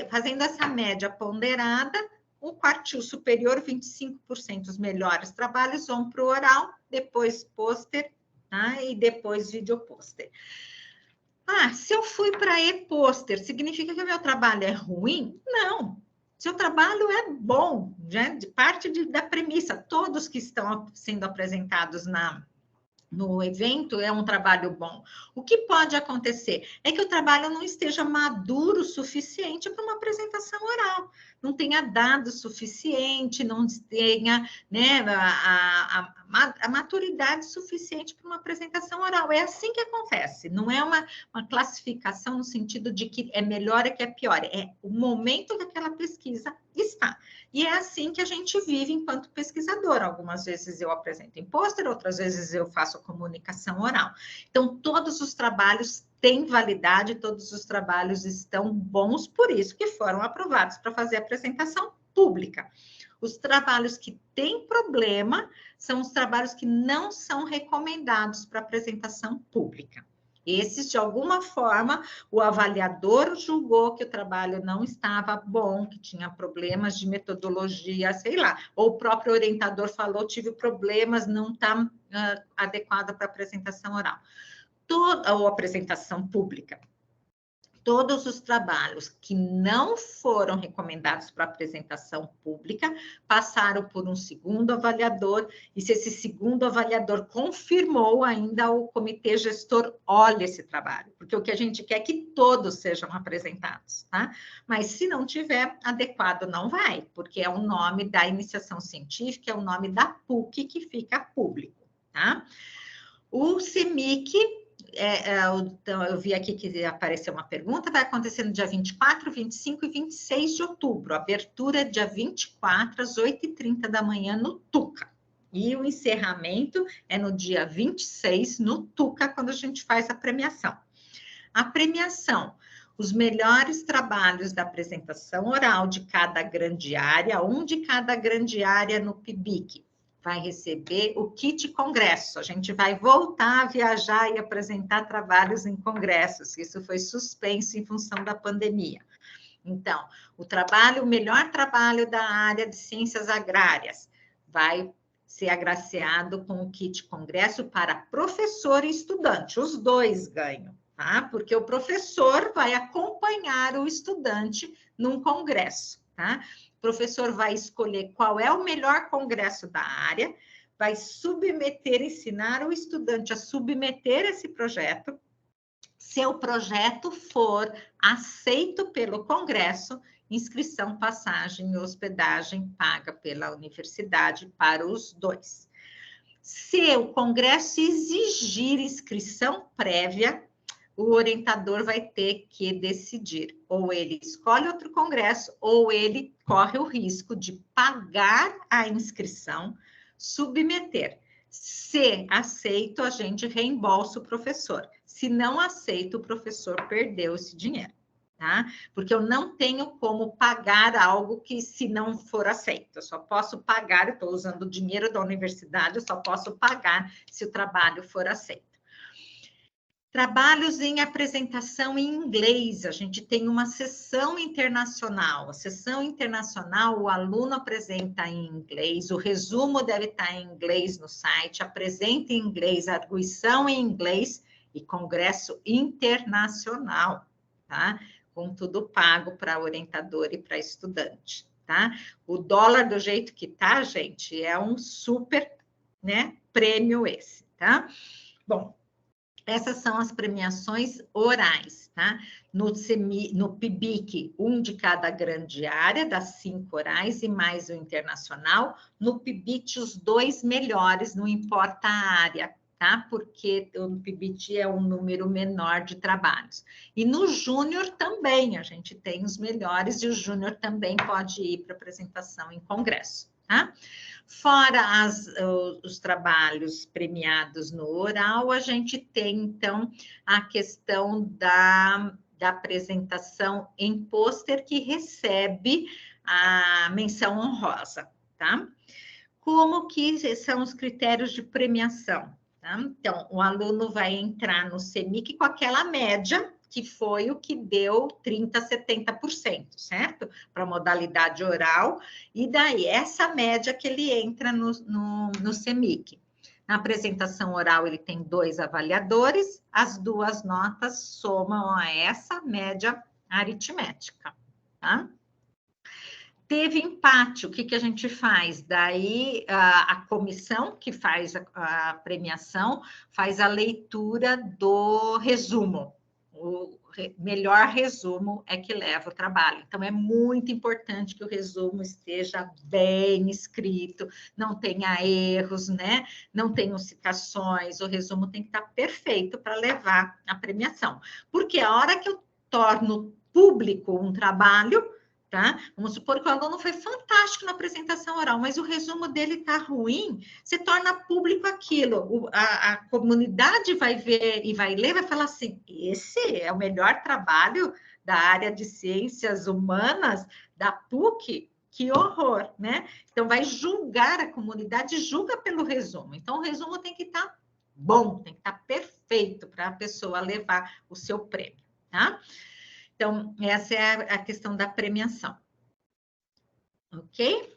fazendo essa média ponderada, o quartil superior, 25% os melhores trabalhos vão para o oral, depois pôster, tá? E depois videopôster. Se eu fui para e-pôster, significa que o meu trabalho é ruim? Não. Seu trabalho é bom, né? De parte da premissa. Todos que estão sendo apresentados no evento é um trabalho bom. O que pode acontecer é que o trabalho não esteja maduro o suficiente para uma apresentação oral, não tenha dado suficiente, não tenha, né, a maturidade suficiente para uma apresentação oral. É assim que acontece, não é uma classificação no sentido de que é melhor e que é pior, é o momento que aquela pesquisa está. E é assim que a gente vive enquanto pesquisador. Algumas vezes eu apresento em pôster, outras vezes eu faço a comunicação oral. Então, todos os trabalhos têm validade, todos os trabalhos estão bons, por isso que foram aprovados para fazer a apresentação pública. Os trabalhos que têm problema são os trabalhos que não são recomendados para apresentação pública. Esses, de alguma forma, o avaliador julgou que o trabalho não estava bom, que tinha problemas de metodologia, sei lá, ou o próprio orientador falou, tive problemas, não está adequada para apresentação oral. Ou apresentação pública. Todos os trabalhos que não foram recomendados para apresentação pública passaram por um segundo avaliador, e se esse segundo avaliador confirmou, ainda o comitê gestor olha esse trabalho, porque o que a gente quer é que todos sejam apresentados, tá? Mas se não tiver adequado, não vai, porque é o nome da iniciação científica, é o nome da PUC que fica público, tá? O CEMIC então, eu vi aqui que apareceu uma pergunta, vai acontecer no dia 24, 25 e 26 de outubro. A abertura é dia 24, às 8h30 da manhã, no Tuca. E o encerramento é no dia 26, no Tuca, quando a gente faz a premiação. A premiação, os melhores trabalhos da apresentação oral de cada grande área, um de cada grande área no PIBIC, vai receber o kit congresso. A gente vai voltar a viajar e apresentar trabalhos em congressos. Isso foi suspenso em função da pandemia. Então, o melhor trabalho da área de ciências agrárias vai ser agraciado com o kit congresso para professor e estudante. Os dois ganham, tá? Porque o professor vai acompanhar o estudante num congresso, tá? O professor vai escolher qual é o melhor congresso da área, vai ensinar o estudante a submeter esse projeto. Se o projeto for aceito pelo congresso, inscrição, passagem e hospedagem paga pela universidade para os dois. Se o congresso exigir inscrição prévia, o orientador vai ter que decidir. Ou ele escolhe outro congresso, ou ele corre o risco de pagar a inscrição, submeter. Se aceito, a gente reembolsa o professor. Se não aceito, o professor perdeu esse dinheiro, tá? Porque eu não tenho como pagar algo que, se não for aceito, eu só posso pagar, eu estou usando o dinheiro da universidade, eu só posso pagar se o trabalho for aceito. Trabalhos em apresentação em inglês, a gente tem uma sessão internacional. A sessão internacional, o aluno apresenta em inglês, o resumo deve estar em inglês no site, apresenta em inglês, arguição em inglês e congresso internacional, tá? Com tudo pago para orientador e para estudante, tá? O dólar do jeito que tá, gente, é um super, né, prêmio esse, tá? Bom, essas são as premiações orais, tá? No PIBIC, um de cada grande área, das 5 orais e mais o internacional. No PIBIT, os 2 melhores, não importa a área, tá? Porque o PIBIT é um número menor de trabalhos. E no Júnior também, a gente tem os melhores, e o Júnior também pode ir para apresentação em congresso, tá? Fora os trabalhos premiados no oral, a gente tem, então, a questão da apresentação em pôster que recebe a menção honrosa, tá? Como que são os critérios de premiação, tá? Então, o aluno vai entrar no CEMIC com aquela média que foi o que deu 30%, 70%, certo? Para a modalidade oral, e daí essa média que ele entra no CEMIC. Na apresentação oral, ele tem 2 avaliadores, as 2 notas somam a essa média aritmética, tá? Teve empate, o que a gente faz? Daí a comissão que faz a premiação faz a leitura do resumo. O melhor resumo é que leva o trabalho. Então, é muito importante que o resumo esteja bem escrito, não tenha erros, né? Não tenham citações, o resumo tem que estar perfeito para levar a premiação. Porque a hora que eu torno público um trabalho, tá? Vamos supor que o aluno foi fantástico na apresentação oral, mas o resumo dele está ruim, você torna público aquilo. A comunidade vai ver e vai ler, vai falar assim, esse é o melhor trabalho da área de ciências humanas da PUC, que horror, né? Então, vai julgar, a comunidade julga pelo resumo. Então, o resumo tem que estar bom, tem que estar perfeito para a pessoa levar o seu prêmio, tá? Então, essa é a questão da premiação. Ok?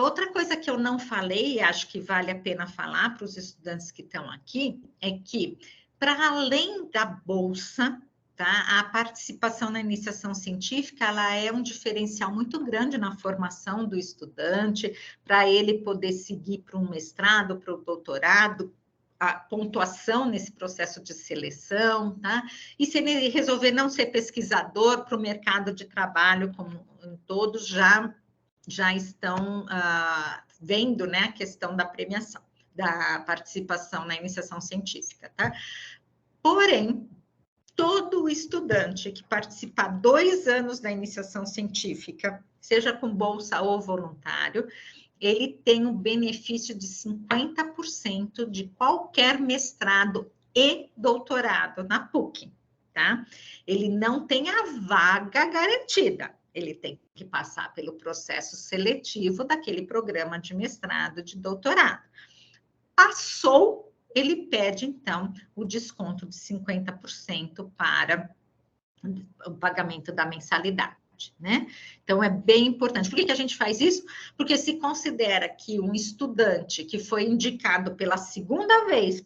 Outra coisa que eu não falei, e acho que vale a pena falar para os estudantes que estão aqui, é que, para além da bolsa, tá, a participação na iniciação científica, ela é um diferencial muito grande na formação do estudante, para ele poder seguir para um mestrado, para o doutorado, a pontuação nesse processo de seleção, tá? E se ele resolver não ser pesquisador para o mercado de trabalho, como todos já estão vendo, né, a questão da premiação. da participação na iniciação científica, tá? Porém, todo estudante que participar 2 anos da iniciação científica, seja com bolsa ou voluntário, ele tem um benefício de 50% de qualquer mestrado e doutorado na PUC, tá? Ele não tem a vaga garantida, ele tem que passar pelo processo seletivo daquele programa de mestrado, de doutorado. Passou, ele pede, então, o desconto de 50% para o pagamento da mensalidade, né? Então, é bem importante. Por que a gente faz isso? Porque se considera que um estudante que foi indicado pela segunda vez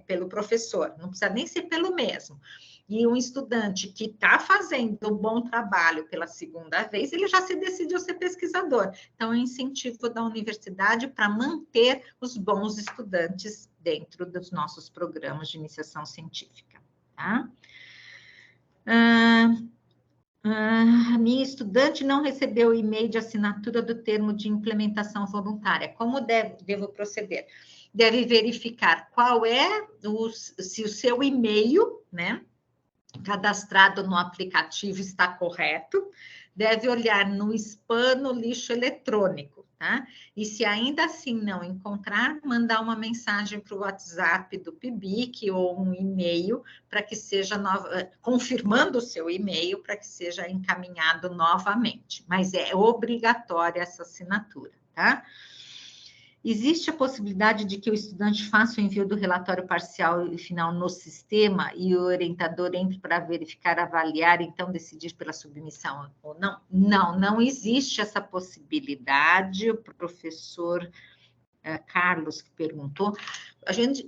pelo professor, não precisa nem ser pelo mesmo, e um estudante que está fazendo um bom trabalho pela segunda vez, ele já se decidiu ser pesquisador. Então, é um incentivo da universidade para manter os bons estudantes dentro dos nossos programas de iniciação científica, tá? A minha estudante não recebeu o e-mail de assinatura do termo de implementação voluntária. Como devo proceder? Deve verificar qual é se o seu e-mail, né, cadastrado no aplicativo está correto, deve olhar no spam, no lixo eletrônico, tá? E se ainda assim não encontrar, mandar uma mensagem para o WhatsApp do PIBIC ou um e-mail para que seja confirmando o seu e-mail para que seja encaminhado novamente. Mas é obrigatória essa assinatura, tá? Existe a possibilidade de que o estudante faça o envio do relatório parcial e final no sistema e o orientador entre para verificar, avaliar, então decidir pela submissão ou não? Não existe essa possibilidade. O professor Carlos que perguntou,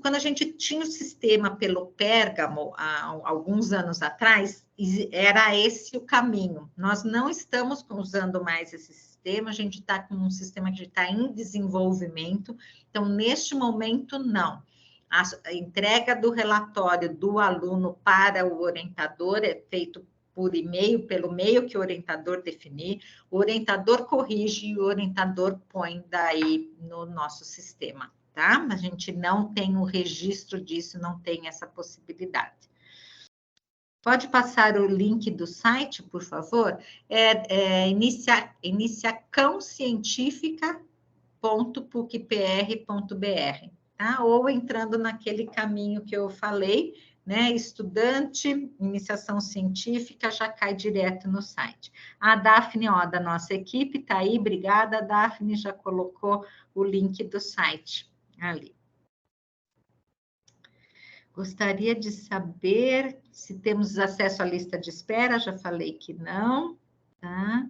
quando a gente tinha o sistema pelo Pérgamo, há alguns anos atrás, era esse o caminho. Nós não estamos usando mais esse sistema, a gente está com um sistema que está em desenvolvimento, então, neste momento, não. A entrega do relatório do aluno para o orientador é feito por e-mail, pelo meio que o orientador definir, o orientador corrige e o orientador põe daí no nosso sistema, tá? A gente não tem o registro disso, não tem essa possibilidade. Pode passar o link do site, por favor? iniciacãocientifica.pucpr.br, tá? Ou entrando naquele caminho que eu falei, né? Estudante, iniciação científica, já cai direto no site. A Daphne, ó, da nossa equipe, tá aí, obrigada, Daphne, já colocou o link do site ali. Gostaria de saber se temos acesso à lista de espera, já falei que não, tá?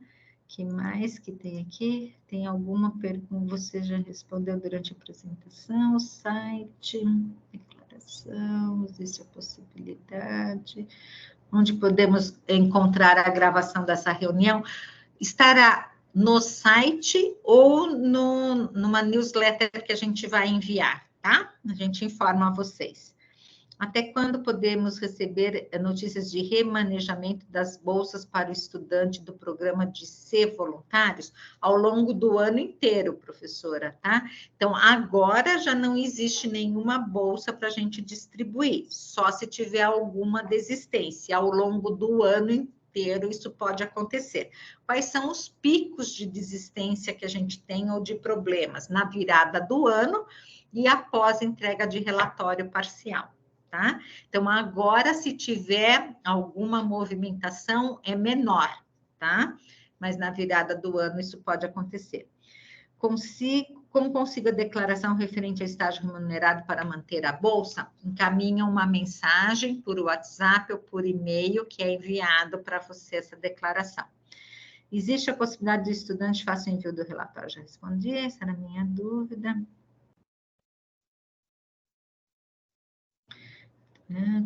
Que mais que tem aqui? Tem alguma pergunta? Você já respondeu durante a apresentação, o site, declaração, existe a possibilidade, onde podemos encontrar a gravação dessa reunião? Estará no site ou numa newsletter que a gente vai enviar, tá? A gente informa a vocês. Até quando podemos receber notícias de remanejamento das bolsas para o estudante do programa de ser voluntários? Ao longo do ano inteiro, professora, tá? Então, agora já não existe nenhuma bolsa para a gente distribuir, só se tiver alguma desistência. Ao longo do ano inteiro, isso pode acontecer. Quais são os picos de desistência que a gente tem ou de problemas? Na virada do ano e após a entrega de relatório parcial. Tá? Então, agora, se tiver alguma movimentação, é menor, tá? Mas na virada do ano isso pode acontecer. Como consigo a declaração referente ao estágio remunerado para manter a bolsa? Encaminha uma mensagem por WhatsApp ou por e-mail que é enviado para você essa declaração. Existe a possibilidade do estudante faça o envio do relatório? Já respondi, essa era a minha dúvida.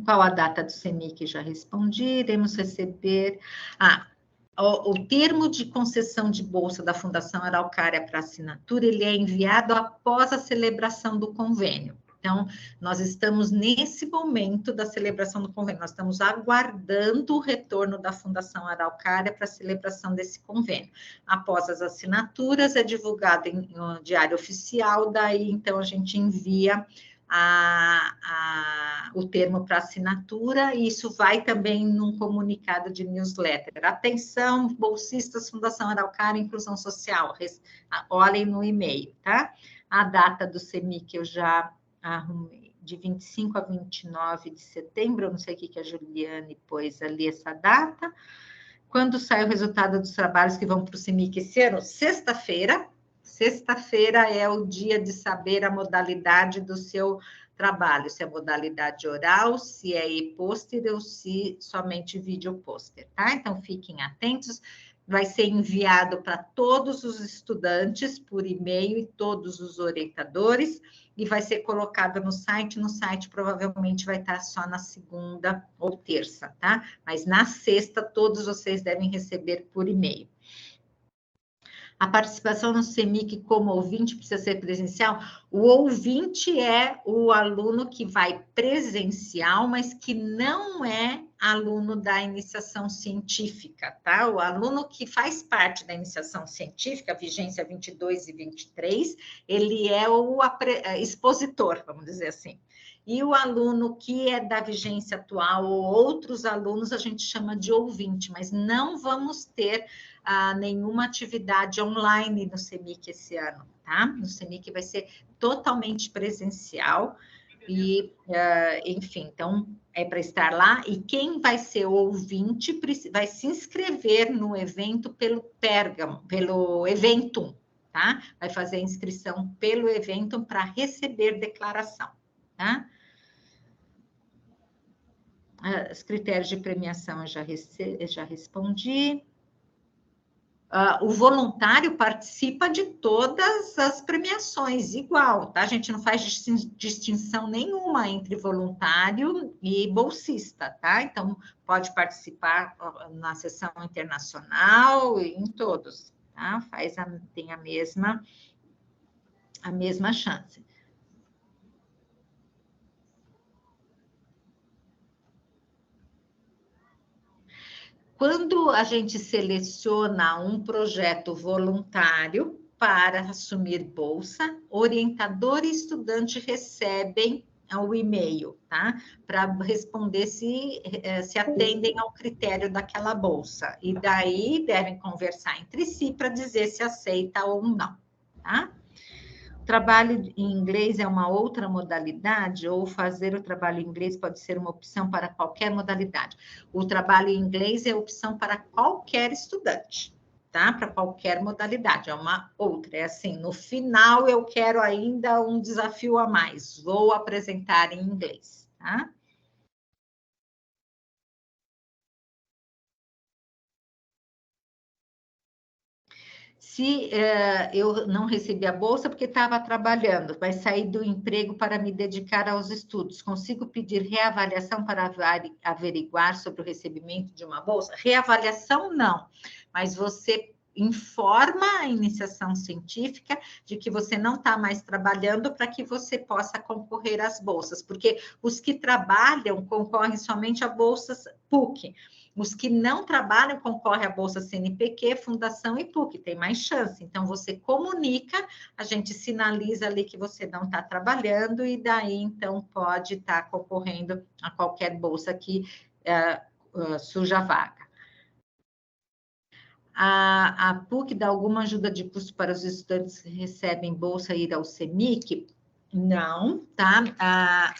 Qual a data do CENIC? Já respondi. Iremos receber... o termo de concessão de bolsa da Fundação Araucária para assinatura, ele é enviado após a celebração do convênio, Então, nós estamos nesse momento da celebração do convênio, nós estamos aguardando o retorno da Fundação Araucária para a celebração desse convênio. Após as assinaturas, é divulgado no Diário Oficial, daí, então, a gente envia o termo para assinatura, e isso vai também num comunicado de newsletter. Atenção, bolsistas, Fundação Araucária, Inclusão Social, olhem no e-mail, tá? A data do CEMIC eu já arrumei, de 25 a 29 de setembro, eu não sei o que a Juliane pôs ali essa data. Quando sai o resultado dos trabalhos que vão para o CEMIC esse ano? Sexta-feira. Sexta-feira é o dia de saber a modalidade do seu trabalho, se é modalidade oral, se é e-pôster ou se somente vídeo pôster, tá? Então, fiquem atentos. Vai ser enviado para todos os estudantes por e-mail e todos os orientadores, e vai ser colocado no site. No site provavelmente vai estar só na segunda ou terça, tá? Mas na sexta todos vocês devem receber por e-mail. A participação no CEMIC como ouvinte precisa ser presencial? O ouvinte é o aluno que vai presencial, mas que não é aluno da iniciação científica, tá? O aluno que faz parte da iniciação científica, vigência 22 e 23, ele é o expositor, vamos dizer assim. E o aluno que é da vigência atual, ou outros alunos, a gente chama de ouvinte, mas não vamos ter nenhuma atividade online no CEMIC esse ano, tá? No CEMIC vai ser totalmente presencial e, enfim, então é para estar lá. E quem vai ser ouvinte vai se inscrever no evento pelo Eventum, tá? Vai fazer a inscrição pelo Eventum para receber declaração, tá? Os critérios de premiação eu já respondi. O voluntário participa de todas as premiações, igual, tá? A gente não faz distinção nenhuma entre voluntário e bolsista, tá? Então, pode participar na sessão internacional e em todos, tá? Tem a mesma chance. Quando a gente seleciona um projeto voluntário para assumir bolsa, orientador e estudante recebem o e-mail, tá? Para responder se atendem ao critério daquela bolsa. E daí devem conversar entre si para dizer se aceita ou não, tá? Trabalho em inglês é uma outra modalidade, ou fazer o trabalho em inglês pode ser uma opção para qualquer modalidade. O trabalho em inglês é opção para qualquer estudante, tá? Para qualquer modalidade, é uma outra. É assim, no final eu quero ainda um desafio a mais, vou apresentar em inglês, tá? Se eu não recebi a bolsa porque estava trabalhando, vai sair do emprego para me dedicar aos estudos, consigo pedir reavaliação para averiguar sobre o recebimento de uma bolsa? Reavaliação, não, mas você informa a iniciação científica de que você não está mais trabalhando para que você possa concorrer às bolsas, porque os que trabalham concorrem somente a bolsas PUC. Os que não trabalham concorrem à Bolsa CNPq, Fundação e PUC, tem mais chance. Então, você comunica, a gente sinaliza ali que você não está trabalhando, e daí, então, pode estar concorrendo a qualquer bolsa que surja a vaga. A PUC dá alguma ajuda de custo para os estudantes que recebem bolsa ir ao CEMIC? Não, tá?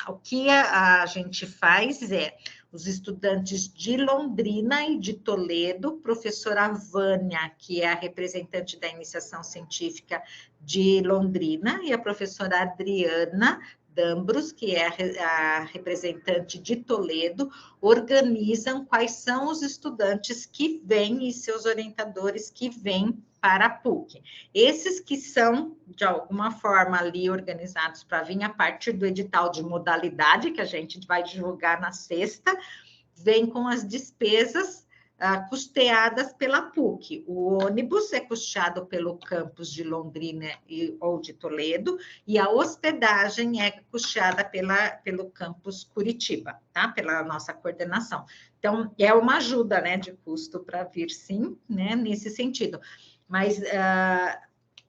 O que a gente faz é, os estudantes de Londrina e de Toledo, professora Vânia, que é a representante da iniciação científica de Londrina, e a professora Adriana Dambros, que é a representante de Toledo, organizam quais são os estudantes que vêm e seus orientadores que vêm para a PUC. Esses que são, de alguma forma, ali organizados para vir a partir do edital de modalidade, que a gente vai divulgar na sexta, vem com as despesas custeadas pela PUC. O ônibus é custeado pelo campus de Londrina ou de Toledo, e a hospedagem é custeada pelo campus Curitiba, tá? Pela nossa coordenação. Então, é uma ajuda, né, de custo para vir, sim, né, nesse sentido. Mas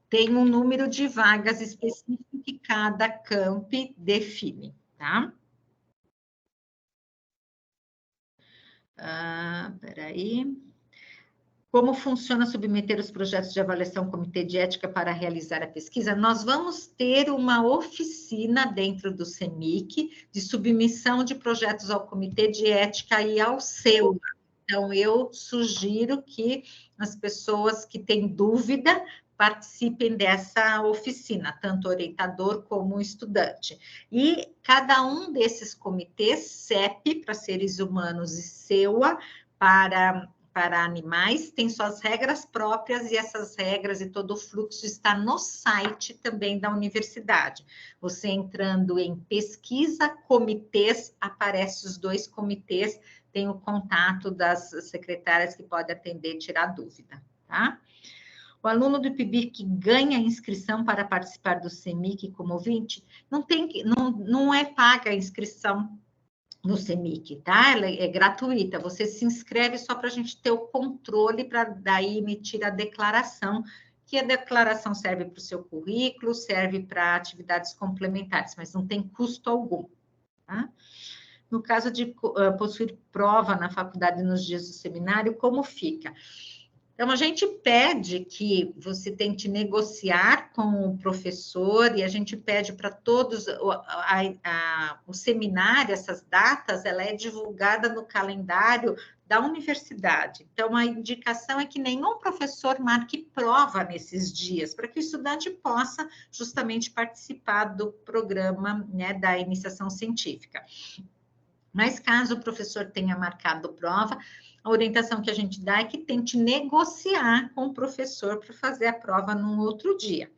tem um número de vagas específico que cada camp define, tá? Peraí. Como funciona submeter os projetos de avaliação ao Comitê de Ética para realizar a pesquisa? Nós vamos ter uma oficina dentro do CEMIC de submissão de projetos ao Comitê de Ética e ao seu. Então, eu sugiro que as pessoas que têm dúvida participem dessa oficina, tanto orientador como estudante. E cada um desses comitês, CEP, para seres humanos, e SEUA, para animais, tem suas regras próprias, e essas regras e todo o fluxo está no site também da universidade. Você entrando em pesquisa, comitês, aparece os 2 comitês, tem o contato das secretárias que podem atender e tirar dúvida, tá? O aluno do IPB que ganha inscrição para participar do CEMIC como ouvinte, não é paga a inscrição no CEMIC, tá? Ela é gratuita, você se inscreve só para a gente ter o controle para daí emitir a declaração, que a declaração serve para o seu currículo, serve para atividades complementares, mas não tem custo algum, tá? No caso de possuir prova na faculdade nos dias do seminário, como fica? Então, a gente pede que você tente negociar com o professor, e a gente pede para todos, o seminário, essas datas, ela é divulgada no calendário da universidade. Então, a indicação é que nenhum professor marque prova nesses dias, para que o estudante possa justamente participar do programa, né, da iniciação científica. Mas caso o professor tenha marcado prova, a orientação que a gente dá é que tente negociar com o professor para fazer a prova num outro dia.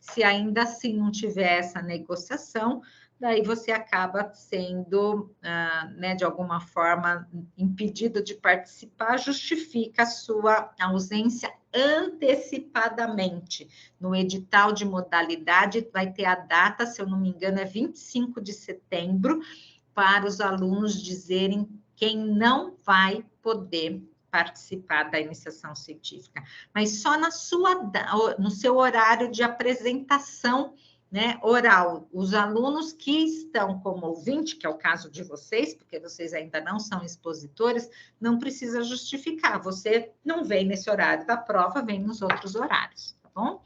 Se ainda assim não tiver essa negociação, daí você acaba sendo, né, de alguma forma, impedido de participar, justifica a sua ausência antecipadamente. No edital de modalidade vai ter a data, se eu não me engano, é 25 de setembro, para os alunos dizerem quem não vai poder participar da iniciação científica, mas só no seu horário de apresentação, né, oral. Os alunos que estão como ouvinte, que é o caso de vocês, porque vocês ainda não são expositores, não precisa justificar, você não vem nesse horário da prova, vem nos outros horários, tá bom?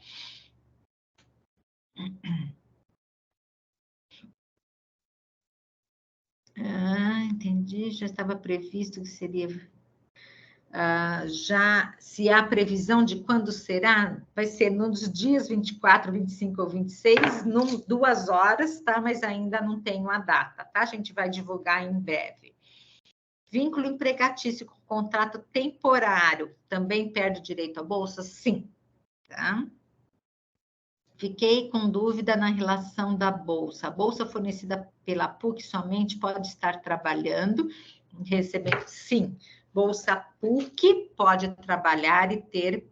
Entendi, já estava previsto que seria... já, se há previsão de quando será, vai ser nos dias 24, 25 ou 26, 2 horas, tá? Mas ainda não tenho a data, tá? A gente vai divulgar em breve. Vínculo empregatício com contrato temporário, também perde direito à bolsa? Sim, tá? Fiquei com dúvida na relação da bolsa. A bolsa fornecida pela PUC somente pode estar trabalhando, recebendo? Sim. Bolsa PUC pode trabalhar e ter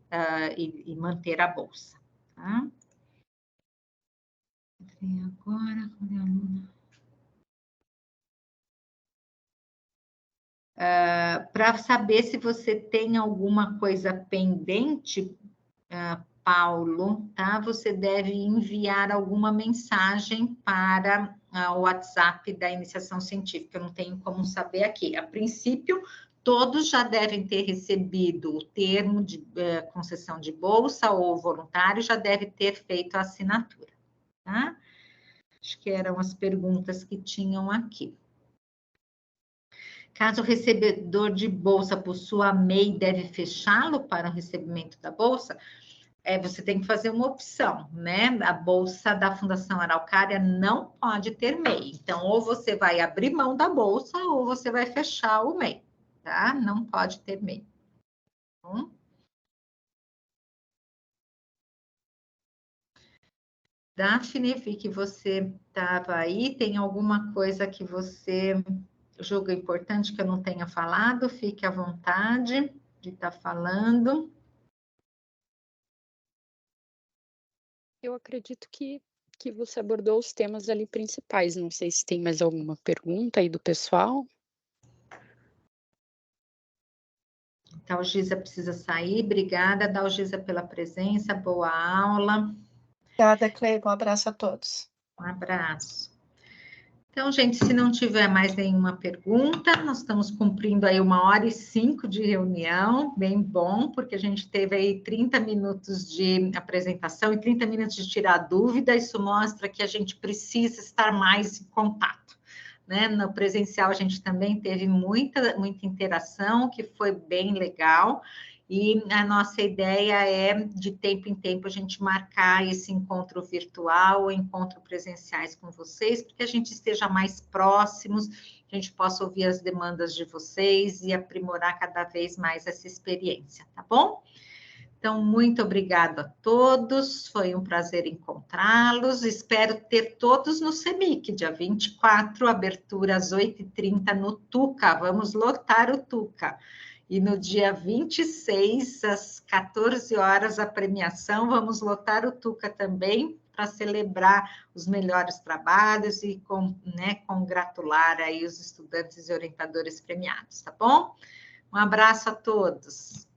e manter a bolsa. Tá? Agora, cadê a aluna? Para saber se você tem alguma coisa pendente, Paulo, tá? Você deve enviar alguma mensagem para o WhatsApp da iniciação científica. Eu não tenho como saber aqui. A princípio, todos já devem ter recebido o termo de concessão de bolsa, ou voluntário já deve ter feito a assinatura, tá? Acho que eram as perguntas que tinham aqui. Caso o recebedor de bolsa possua MEI, deve fechá-lo para o recebimento da bolsa? Você tem que fazer uma opção, né? A bolsa da Fundação Araucária não pode ter MEI. Então, ou você vai abrir mão da bolsa, ou você vai fechar o MEI, tá? Não pode ter MEI. Bom? Daphne, vi que você estava aí. Tem alguma coisa que você julga importante que eu não tenha falado? Fique à vontade. de estar falando. Eu acredito que você abordou os temas ali principais. Não sei se tem mais alguma pergunta aí do pessoal. Dalgisa precisa sair. Obrigada, Dalgisa, pela presença. Boa aula. Obrigada, Cleiton. Um abraço a todos. Um abraço. Então, gente, se não tiver mais nenhuma pergunta, nós estamos cumprindo aí 1h05 de reunião, bem bom, porque a gente teve aí 30 minutos de apresentação e 30 minutos de tirar dúvida. Isso mostra que a gente precisa estar mais em contato, né? No presencial, a gente também teve muita interação, que foi bem legal. E a nossa ideia é, de tempo em tempo, a gente marcar esse encontro virtual ou encontro presenciais com vocês, para que a gente esteja mais próximos, a gente possa ouvir as demandas de vocês e aprimorar cada vez mais essa experiência, tá bom? Então, muito obrigado a todos, foi um prazer encontrá-los, espero ter todos no CEMIC, dia 24, abertura às 8h30 no Tuca, vamos lotar o Tuca. E no dia 26, às 14 horas, a premiação, vamos lotar o Tuca também, para celebrar os melhores trabalhos e congratular aí os estudantes e orientadores premiados, tá bom? Um abraço a todos.